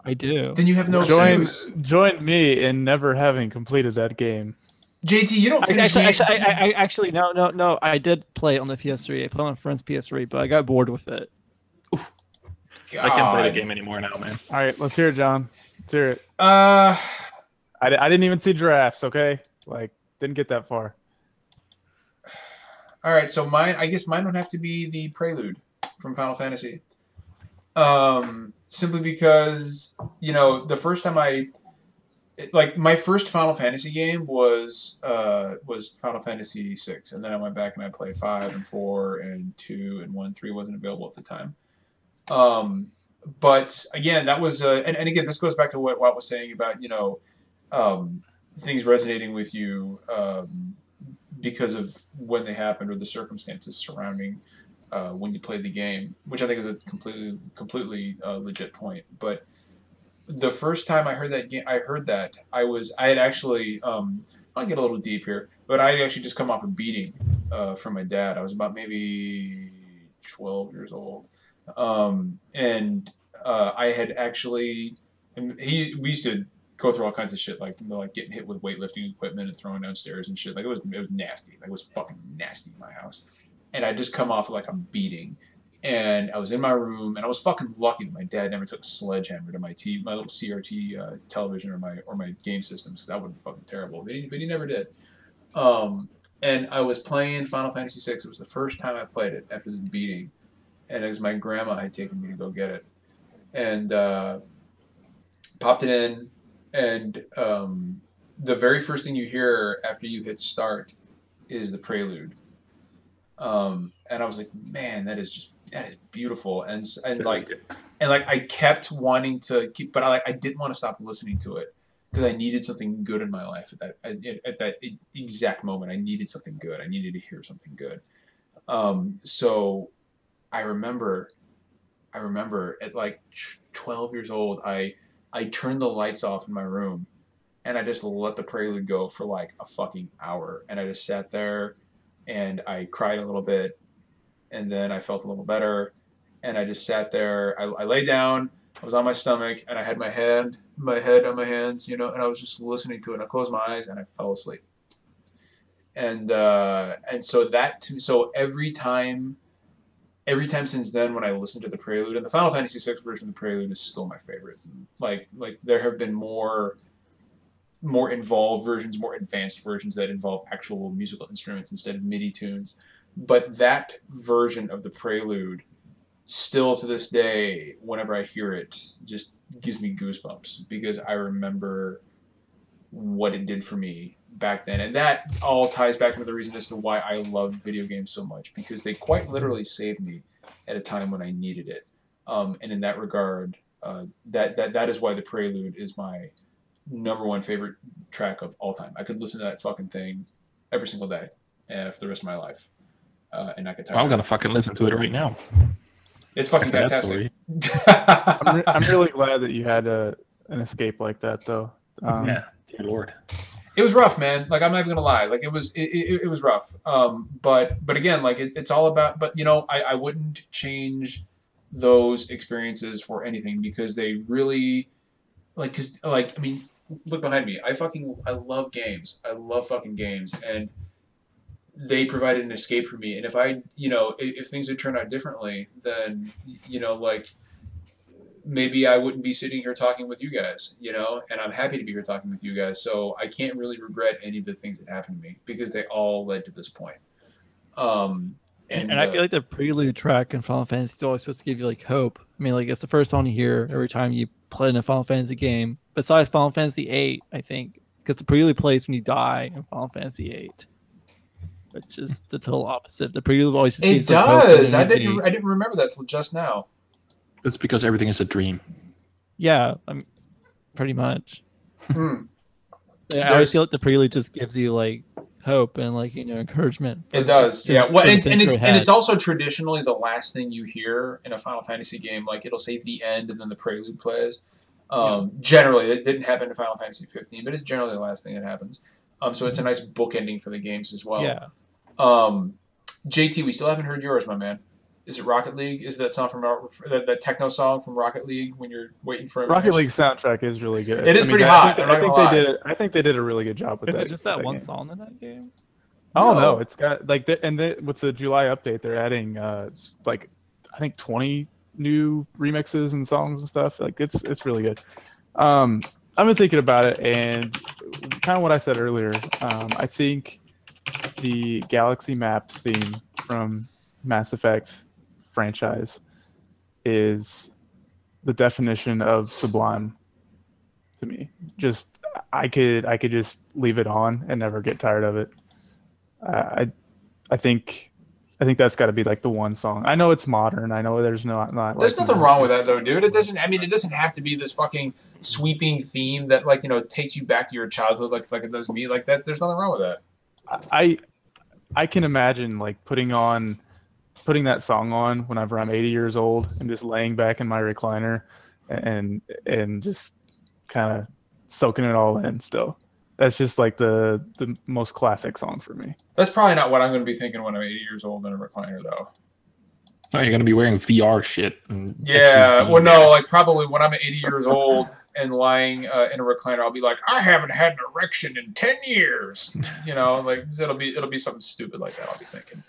I do. Then you have no excuse. Join me in never having completed that game. JT, you don't finish actually, no. I did play it on the PS3. I played on a friend's PS3, but I got bored with it. God. I can't play the game anymore now, man. All right, let's hear it, John. Let's hear it. I didn't even see giraffes, okay? Like, didn't get that far. All right, so I guess mine would have to be the Prelude from Final Fantasy. Simply because, the first time my first Final Fantasy game was Final Fantasy VI, and then I went back and I played 5 and 4 and 2 and 1. 3 wasn't available at the time. But again, that was and again, this goes back to what Watt was saying about things resonating with you because of when they happened or the circumstances surrounding when you play the game, which I think is a completely legit point. But the first time I heard that I had actually I'll get a little deep here, but I had actually just come off a beating from my dad. I was about maybe 12 years old, and I had actually, we used to go through all kinds of shit, like getting hit with weightlifting equipment and throwing downstairs and shit. Like it was nasty. Like it was fucking nasty in my house, and I just come off of like a beating. And I was in my room, and I was fucking lucky that my dad never took a sledgehammer to my little CRT television or my game systems. That would be fucking terrible. But he never did. And I was playing Final Fantasy VI. It was the first time I played it after the beating, and it was my grandma had taken me to go get it, and popped it in, and the very first thing you hear after you hit start is the prelude. And I was like, man, that is beautiful, and I kept wanting to keep, but I didn't want to stop listening to it because I needed something good in my life at that exact moment. I needed something good. I needed to hear something good. So I remember at like 12 years old, I turned the lights off in my room, and I just let the prelude go for like a fucking hour, and I just sat there. And I cried a little bit, and then I felt a little better, and I just sat there. I lay down. I was on my stomach, and I had my head on my hands, and I was just listening to it. And I closed my eyes, and I fell asleep. And so so every time since then, when I listen to the prelude, and the Final Fantasy VI version of the prelude is still my favorite. Like there have been more involved versions, more advanced versions that involve actual musical instruments instead of MIDI tunes. But that version of the prelude, still to this day, whenever I hear it, just gives me goosebumps because I remember what it did for me back then. And that all ties back into the reason as to why I love video games so much, because they quite literally saved me at a time when I needed it. And in that regard, that is why the prelude is my #1 favorite track of all time. I could listen to that fucking thing every single day for the rest of my life, and not get tired. Well, I'm gonna fucking listen to it right now. It's fucking fantastic. I'm really glad that you had an escape like that, though. Yeah, dear Lord. It was rough, man. Like I'm not even gonna lie. Like it was rough. But again, like it's all about. But I wouldn't change those experiences for anything because they really, I mean. Look behind me. I love games. I love fucking games, and they provided an escape for me. And if if things had turned out differently, then maybe I wouldn't be sitting here talking with you guys. And I'm happy to be here talking with you guys. So I can't really regret any of the things that happened to me because they all led to this point. And I feel like the prelude track in Final Fantasy is always supposed to give you like hope. I mean, like it's the first song you hear every time you play in a Final Fantasy game. Besides Final Fantasy VIII, I think, because the prelude plays when you die in Final Fantasy VIII, which is the total opposite. The prelude always it does. I didn't remember that till just now. It's because everything is a dream. Yeah, pretty much. Yeah, I always feel like the prelude just gives you like hope and like encouragement. It does, yeah. Well, and it's also traditionally the last thing you hear in a Final Fantasy game. Like it'll say the end and then the prelude plays. Generally, it didn't happen in Final Fantasy 15, but it's generally the last thing that happens. So it's a nice bookending for the games as well. Yeah. JT, we still haven't heard yours, my man. Is it Rocket League? Is that song from the techno song from Rocket League when you're waiting for Rocket League soundtrack is really good. It is pretty hot. I think they did a really good job with that. Is it just that one song in that game? Oh no, it's got with the July update, they're adding I think 20 new remixes and songs and stuff. Like it's really good. I've been thinking about it, and kind of what I said earlier. I think the Galaxy Map theme from Mass Effect franchise is the definition of sublime to me. Just I could just leave it on and never get tired of it. I think that's got to be like the one song. I know it's modern. I know there's not there's nothing wrong with that though, dude. It doesn't. I mean, it doesn't have to be this fucking sweeping theme that takes you back to your childhood like it does me. Like that. There's nothing wrong with that. I can imagine like putting on putting that song on whenever I'm 80 years old and just laying back in my recliner and just kind of soaking it all in still. That's just like the most classic song for me. That's probably not what I'm going to be thinking when I'm 80 years old in a recliner, though. Oh, you're going to be wearing VR shit. Yeah, well, no, like probably when I'm 80 years old and lying in a recliner, I'll be like, I haven't had an erection in 10 years. You know, like it'll be something stupid like that. I'll be thinking.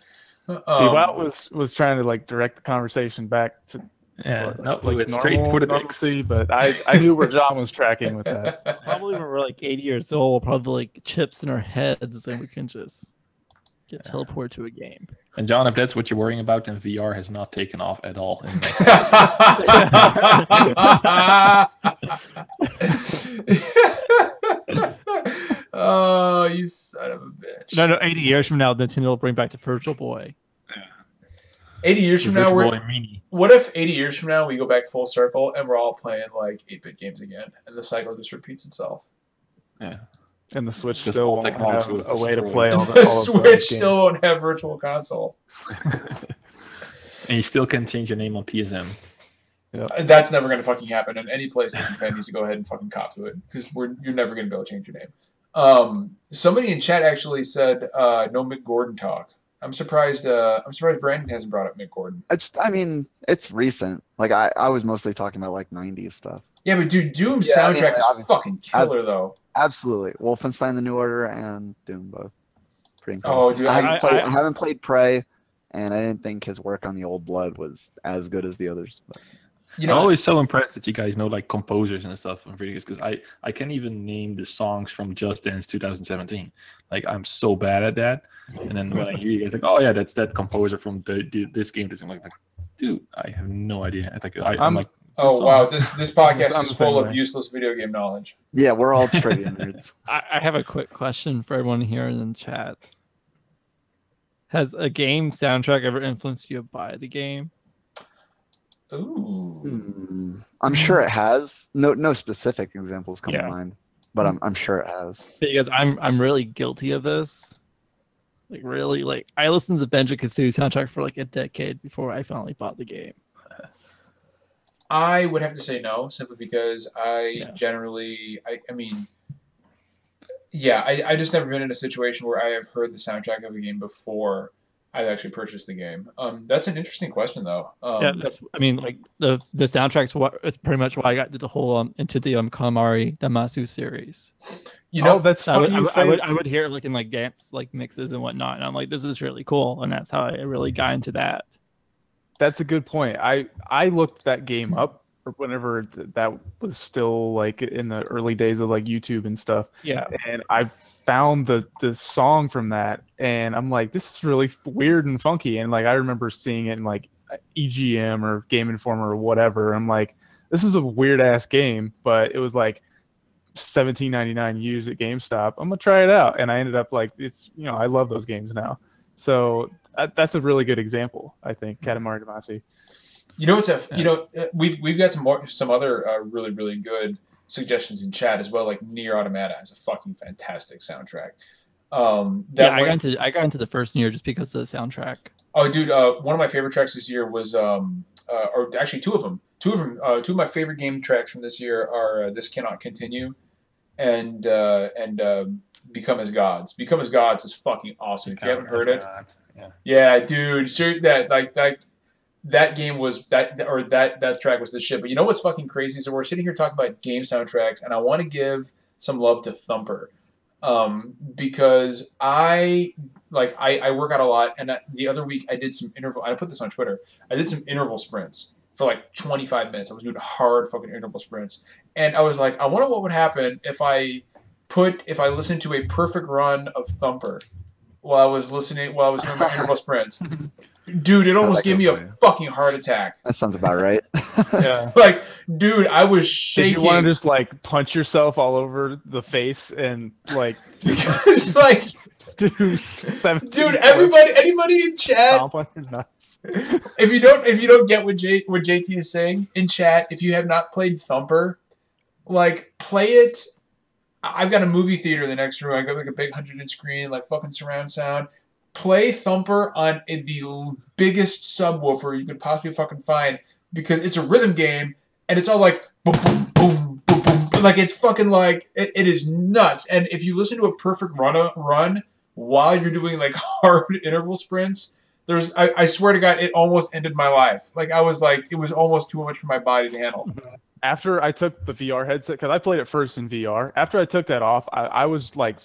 See, Wout was trying to like direct the conversation back to like straight for the normalcy, but I knew where John was tracking with that. Probably when we're like 80 years old, we'll probably like chips in our heads, and we can just get teleported to a game. And John, if that's what you're worrying about, then VR has not taken off at all. Oh, you son of a bitch! No, 80 years from now, Nintendo will bring back the Virtual Boy. 80 years from now, what if 80 years from now we go back full circle and we're all playing like 8-bit games again, and the cycle just repeats itself? Yeah. And the Switch still won't have a way to play all the Switch still won't have Virtual Console. And you still can change your name on PSN. Yep. That's never going to fucking happen, and any PlayStation fan needs to go ahead and fucking cop to it, because you're never going to be able to change your name. Somebody in chat actually said no Mick Gordon talk. I'm surprised Brandon hasn't brought up Mick Gordon. It's recent. Like I was mostly talking about like 90s stuff. Yeah, but dude, Doom's soundtrack is fucking killer though. Absolutely. Wolfenstein: The New Order and Doom both. Pretty cool. Oh, dude, I haven't played Prey, and I didn't think his work on The Old Blood was as good as the others. But. You know, I'm always so impressed that you guys know like composers and stuff on videos, because I can't even name the songs from Just Dance 2017. Like I'm so bad at that. And then when I hear you guys like, oh yeah, that's that composer from this game. I'm like, dude, I have no idea. I think I'm like, oh wow, this podcast is full of useless video game knowledge. Yeah, we're all trivia nerds. I have a quick question for everyone here in the chat. Has a game soundtrack ever influenced you to buy the game? Ooh. I'm sure it has. No specific examples come to mind, but I'm sure it has. Because I'm really guilty of this. Like really, like I listened to the Banjo-Kazooie soundtrack for like a decade before I finally bought the game. I would have to say no, simply because I just never been in a situation where I have heard the soundtrack of a game before I've actually purchased the game. That's an interesting question, though. Like the soundtrack's it's pretty much why I got into the whole into the Katamari Damacy series. You know, that's I would hear it like in like dance like mixes and whatnot, and I'm like, this is really cool, and that's how I really got into that. That's a good point. I looked that game up whenever that was still like in the early days of like YouTube and stuff. Yeah. And I found the song from that, and I'm like, this is really weird and funky. And like I remember seeing it in like EGM or Game Informer or whatever. I'm like, this is a weird ass game, but it was like $17.99 used at GameStop. I'm gonna try it out, and I ended up like, it's I love those games now. So that's a really good example, I think. Katamari Damacy. You know what's we've got some other really really good suggestions in chat as well. Like Nier Automata has a fucking fantastic soundtrack. I got into the first Nier just because of the soundtrack. Oh, dude, one of my favorite tracks this year was or actually two of them. Two of my favorite game tracks from this year are "This Cannot Continue" and "Become as Gods." "Become as Gods" is fucking awesome. If you haven't heard it, yeah, dude, that game was that track was the shit. But you know what's fucking crazy? So we're sitting here talking about game soundtracks, and I want to give some love to Thumper, because I work out a lot, and the other week I did some interval. I put this on Twitter. I did some interval sprints for like 25 minutes. I was doing hard fucking interval sprints, and I was like, I wonder what would happen if I listened to a perfect run of Thumper while I was doing my interval sprints. Dude, it almost gave me a fucking heart attack. That sounds about right. Yeah. Like, dude, I was shaking. Did you want to just like punch yourself all over the face and like it's like dude, anybody in chat, stomp on your nuts. If you don't get what JT is saying in chat, if you have not played Thumper, like play it. I've got a movie theater in the next room. I got like a big 100-inch screen, like fucking surround sound. play Thumper on the biggest subwoofer you could possibly fucking find because it's a rhythm game and it's all like boom, boom, boom, boom, boom. Like it's fucking like it is nuts. And if you listen to a perfect run while you're doing like hard interval sprints, I swear to God, it almost ended my life. Like I was like, it was almost too much for my body to handle. After I took the VR headset, because I played it first in VR. After I took that off, I was like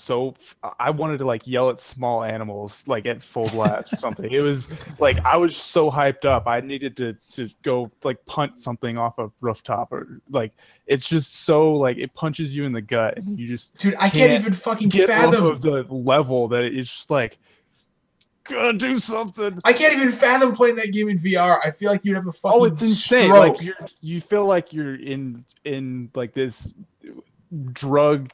I wanted to like yell at small animals like at full blast or something. It was like I was so hyped up. I needed to go like punt something off a rooftop or like it's just so like it punches you in the gut and you just dude, I can't even fucking fathom of the level that it's just like. Gotta do something. I can't even fathom playing that game in VR. I feel like you'd have a fucking it's insane. stroke. Like you feel like you're in like this drug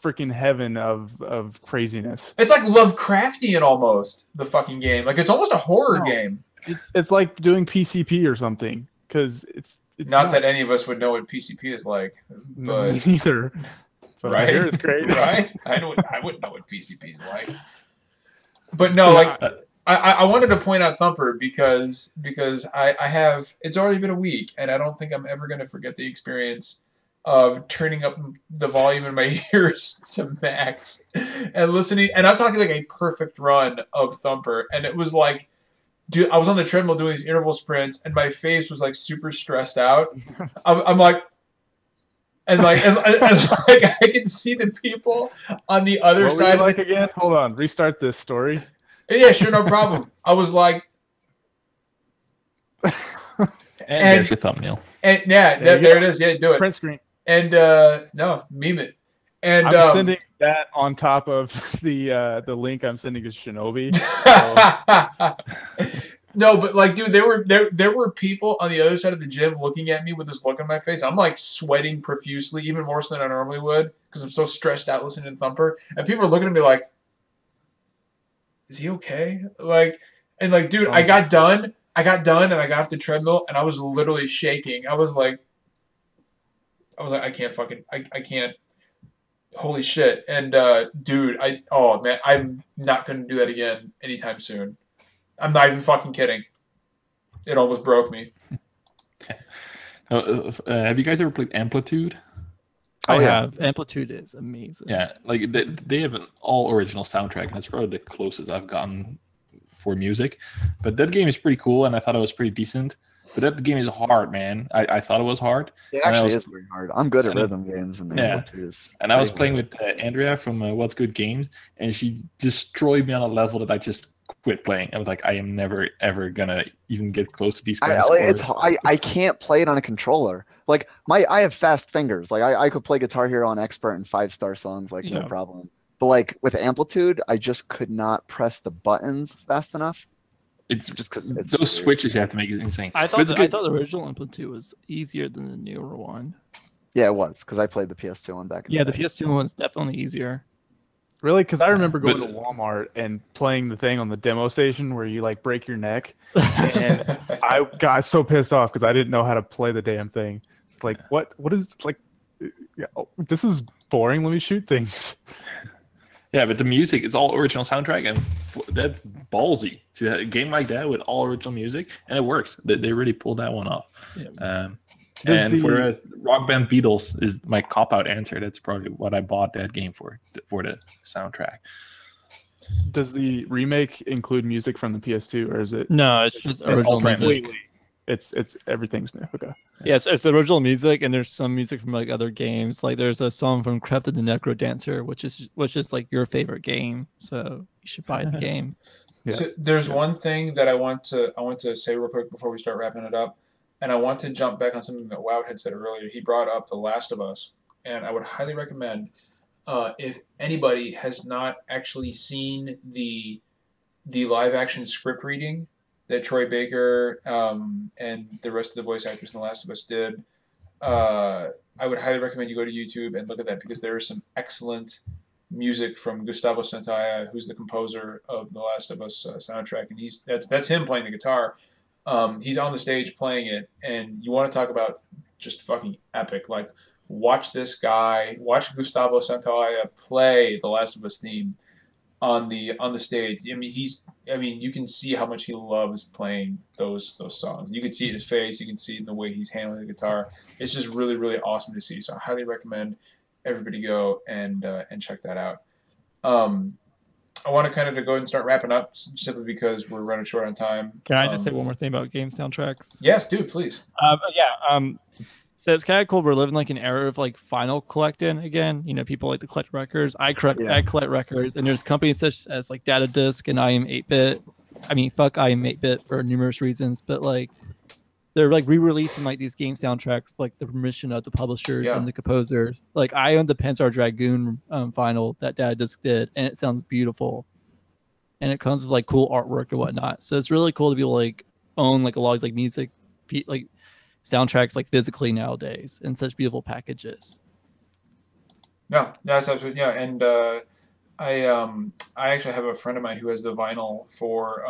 freaking heaven of craziness. It's like Lovecraftian almost, the fucking game. Like it's almost a horror game. It's like doing PCP or something because it's not that any of us would know what PCP is like, but neither. But right? I hear it's great, right? I wouldn't know what PCP is like. But no, like I wanted to point out Thumper because I have it's already been a week and I don't think I'm ever gonna forget the experience of turning up the volume in my ears to max and listening, and I'm talking like a perfect run of Thumper, and it was like, dude, I was on the treadmill doing these interval sprints and my face was like super stressed out. I'm like. And like I can see the people on the other side. Like again, hold on, restart this story. Yeah, sure, no problem. I was like, and there's your thumbnail. And yeah, there it is. Yeah, do it. Print screen. And no, meme it. And I'm sending that on top of the link I'm sending to Shinobi. So. No, but like, dude, there were people on the other side of the gym looking at me with this look on my face. I'm like sweating profusely, even more so than I normally would, because I'm so stressed out listening to Thumper. And people are looking at me like, "Is he okay?" Like, and like, dude, I got done, and I got off the treadmill, and I was literally shaking. I was like, I can't. Holy shit! And dude, I'm not gonna do that again anytime soon. I'm not even fucking kidding. It almost broke me. Have you guys ever played Amplitude? I have. Amplitude is amazing. Yeah, like they have an all original soundtrack, and it's probably the closest I've gotten for music. But that game is pretty cool, and I thought it was pretty decent. But that game is hard, man. I thought it was hard. It actually is very hard. I'm good at rhythm games, and Amplitude is. And I was playing with Andrea from What's Good Games, and she destroyed me on a level that I just quit playing. I was like, I am never ever gonna even get close to these guys. I can't play it on a controller. Like I have fast fingers. Like I could play Guitar Hero on Expert and 5-star songs like no problem. But like with Amplitude, I just could not press the buttons fast enough. It's just those switches you have to make is insane. I thought the original Amplitude was easier than the newer one. Yeah, it was because I played the PS2 one back. The PS2 one's definitely easier. Really? Because I remember going to Walmart and playing the thing on the demo station where you like break your neck, and I got so pissed off because I didn't know how to play the damn thing. It's like, what is like? This is boring. Let me shoot things. Yeah, but the music, it's all original soundtrack, and that's ballsy to have a game like that with all original music, and it works. They really pulled that one off. Yeah. Whereas Rock Band Beatles is my cop-out answer. That's probably what I bought that game for the soundtrack. Does the remake include music from the PS2, or is it? No, it's just original music. It's everything's new. Okay. Yes, it's the original music, and there's some music from like other games. Like there's a song from Crafted the Necro Dancer, which is like your favorite game. So you should buy the game. Yeah. So there's one thing that I want to say real quick before we start wrapping it up. And I want to jump back on something that Wout had said earlier. He brought up The Last of Us. And I would highly recommend, if anybody has not actually seen the live-action script reading that Troy Baker and the rest of the voice actors in The Last of Us did, I would highly recommend you go to YouTube and look at that, because there is some excellent music from Gustavo Santaolalla, who's the composer of The Last of Us soundtrack. And that's him playing the guitar. He's on the stage playing it, and you want to talk about just fucking epic. Like, watch this guy, watch Gustavo Santaolalla play the Last of Us theme. on the stage. I mean, you can see how much he loves playing those songs. You can see it in his face. You can see it in the way he's handling the guitar. It's just really, really awesome to see. So I highly recommend everybody go and check that out. I want to kind of go ahead and start wrapping up simply because we're running short on time. Can I just say one more thing about game soundtracks? Yes, dude, please. So it's kind of cool. We're living like an era of like vinyl collecting again. You know, people like to collect records. I collect records, and there's companies such as like Data Disc and I Am 8-Bit. I mean, fuck I Am 8-Bit for numerous reasons, but like they're like re-releasing like these game soundtracks for, like the permission of the publishers and the composers. Like I own the Pensar Dragoon vinyl that Data Disc did, and it sounds beautiful, and it comes with like cool artwork and whatnot. So it's really cool to be like own like a lot of these, like music, like soundtracks like physically nowadays in such beautiful packages. No, that's absolutely and I actually have a friend of mine who has the vinyl for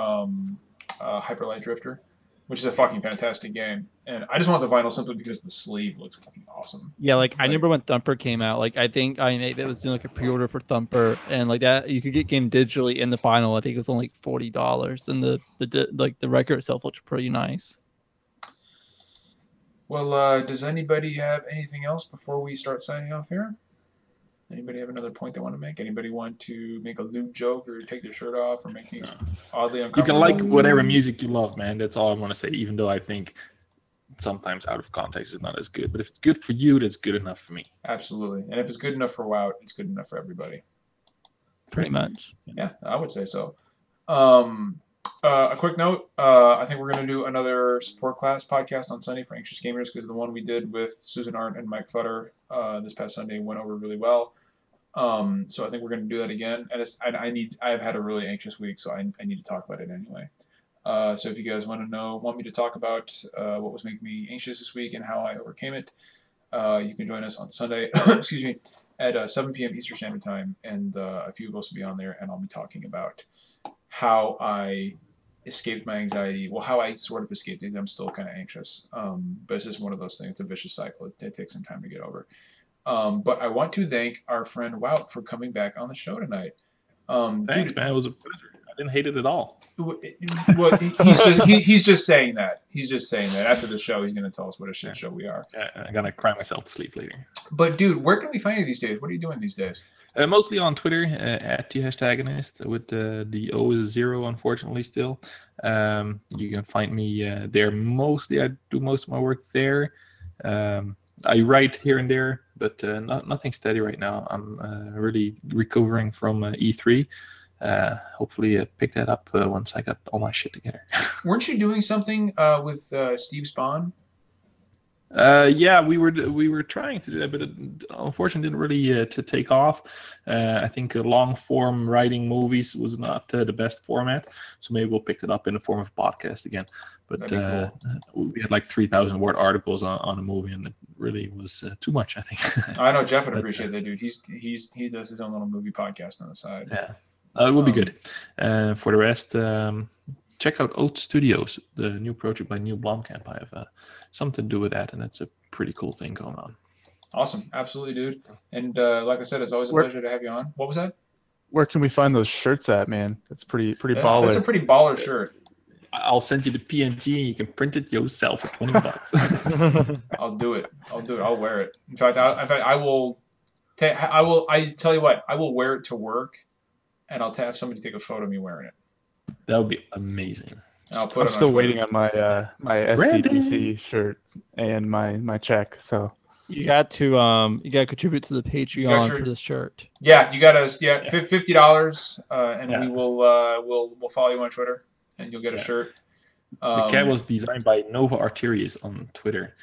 Hyper Light Drifter, which is a fucking fantastic game, and I just want the vinyl simply because the sleeve looks fucking awesome. Yeah, like I remember when Thumper came out. Like I think I Am 8-Bit was doing like a pre-order for Thumper, and like that you could get game digitally in the vinyl. I think it was only like $40, and the record itself looked pretty nice. Well, does anybody have anything else before we start signing off here? Anybody have another point they want to make? Anybody want to make a lewd joke or take their shirt off or make things oddly uncomfortable? You can like whatever music you love, man. That's all I want to say, even though I think sometimes out of context is not as good. But if it's good for you, that's good enough for me. Absolutely. And if it's good enough for WoW, it's good enough for everybody. Pretty much. Yeah, I would say so. A quick note, I think we're going to do another support class podcast on Sunday for Anxious Gamers because the one we did with Susan Arndt and Mike Futter this past Sunday went over really well. So I think we're going to do that again. And I've had a really anxious week, so I need to talk about it anyway. So if you guys want me to talk about what was making me anxious this week and how I overcame it, you can join us on Sunday, excuse me, at 7 p.m. Eastern Standard Time, and a few of us will be on there, and I'll be talking about how I escaped my anxiety. Well, how I sort of escaped it. I'm still kind of anxious, but it's just one of those things. It's a vicious cycle. It takes some time to get over. But I want to thank our friend Wout for coming back on the show tonight. Thanks, man. It was a pleasure. I didn't hate it at all. Well, he's just saying that. He's just saying that. After the show, he's going to tell us what a shit show we are. I'm going to cry myself to sleep later. But, dude, where can we find you these days? What are you doing these days? Mostly on Twitter, at @TheHashtagonist, with the O is 0, unfortunately, still. You can find me there mostly. I do most of my work there. I write here and there, but nothing steady right now. I'm really recovering from E3. Hopefully pick that up once I got all my shit together. Weren't you doing something with Steve Spahn? Yeah, we were trying to do that, but it unfortunately didn't really to take off. I think long form writing movies was not the best format, so maybe we'll pick it up in the form of a podcast again. But cool. We had like 3,000 word articles on a movie, and it really was too much, I think. I know Jeff would appreciate that, dude. He does his own little movie podcast on the side. Yeah, it will be good. For the rest, check out Oat Studios, the new project by Neil Blomkamp. I have something to do with that, and it's a pretty cool thing going on. Awesome. Absolutely, dude. And like I said, it's always a pleasure to have you on. What was that? Where can we find those shirts at, man? That's pretty baller. That's a pretty baller shirt. I'll send you the PNG, and you can print it yourself for $20. I'll do it. I'll wear it. In fact, I will. I tell you what, I will wear it to work, and I'll have somebody take a photo of me wearing it. That would be amazing. I'm still waiting on my SCDC shirt and my check. So you got to contribute to the Patreon for this shirt. Yeah, you got to $50, and we'll follow you on Twitter, and you'll get a shirt. The cat was designed by Nova Arterius on Twitter.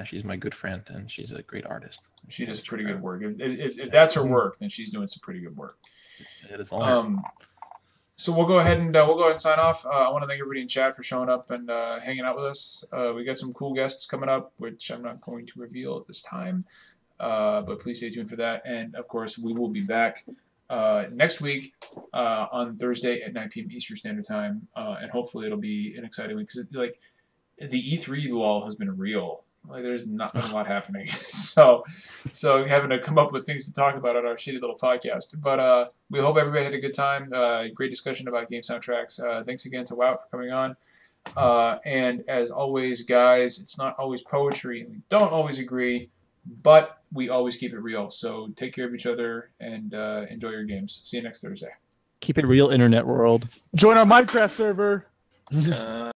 She's my good friend, and she's a great artist. She does pretty good work. If that's her work, then she's doing some pretty good work. It is all So we'll go ahead and sign off. I want to thank everybody in chat for showing up and hanging out with us. We got some cool guests coming up, which I'm not going to reveal at this time, but please stay tuned for that. And of course, we will be back next week on Thursday at 9 p.m. Eastern Standard Time, and hopefully it'll be an exciting week because like the E3 lull has been real. Like there's not been a lot happening. so having to come up with things to talk about on our shitty little podcast. But we hope everybody had a good time. Great discussion about game soundtracks. Thanks again to WoW for coming on. And as always, guys, it's not always poetry. We don't always agree, but we always keep it real. So take care of each other and enjoy your games. See you next Thursday. Keep it real, internet world. Join our Minecraft server.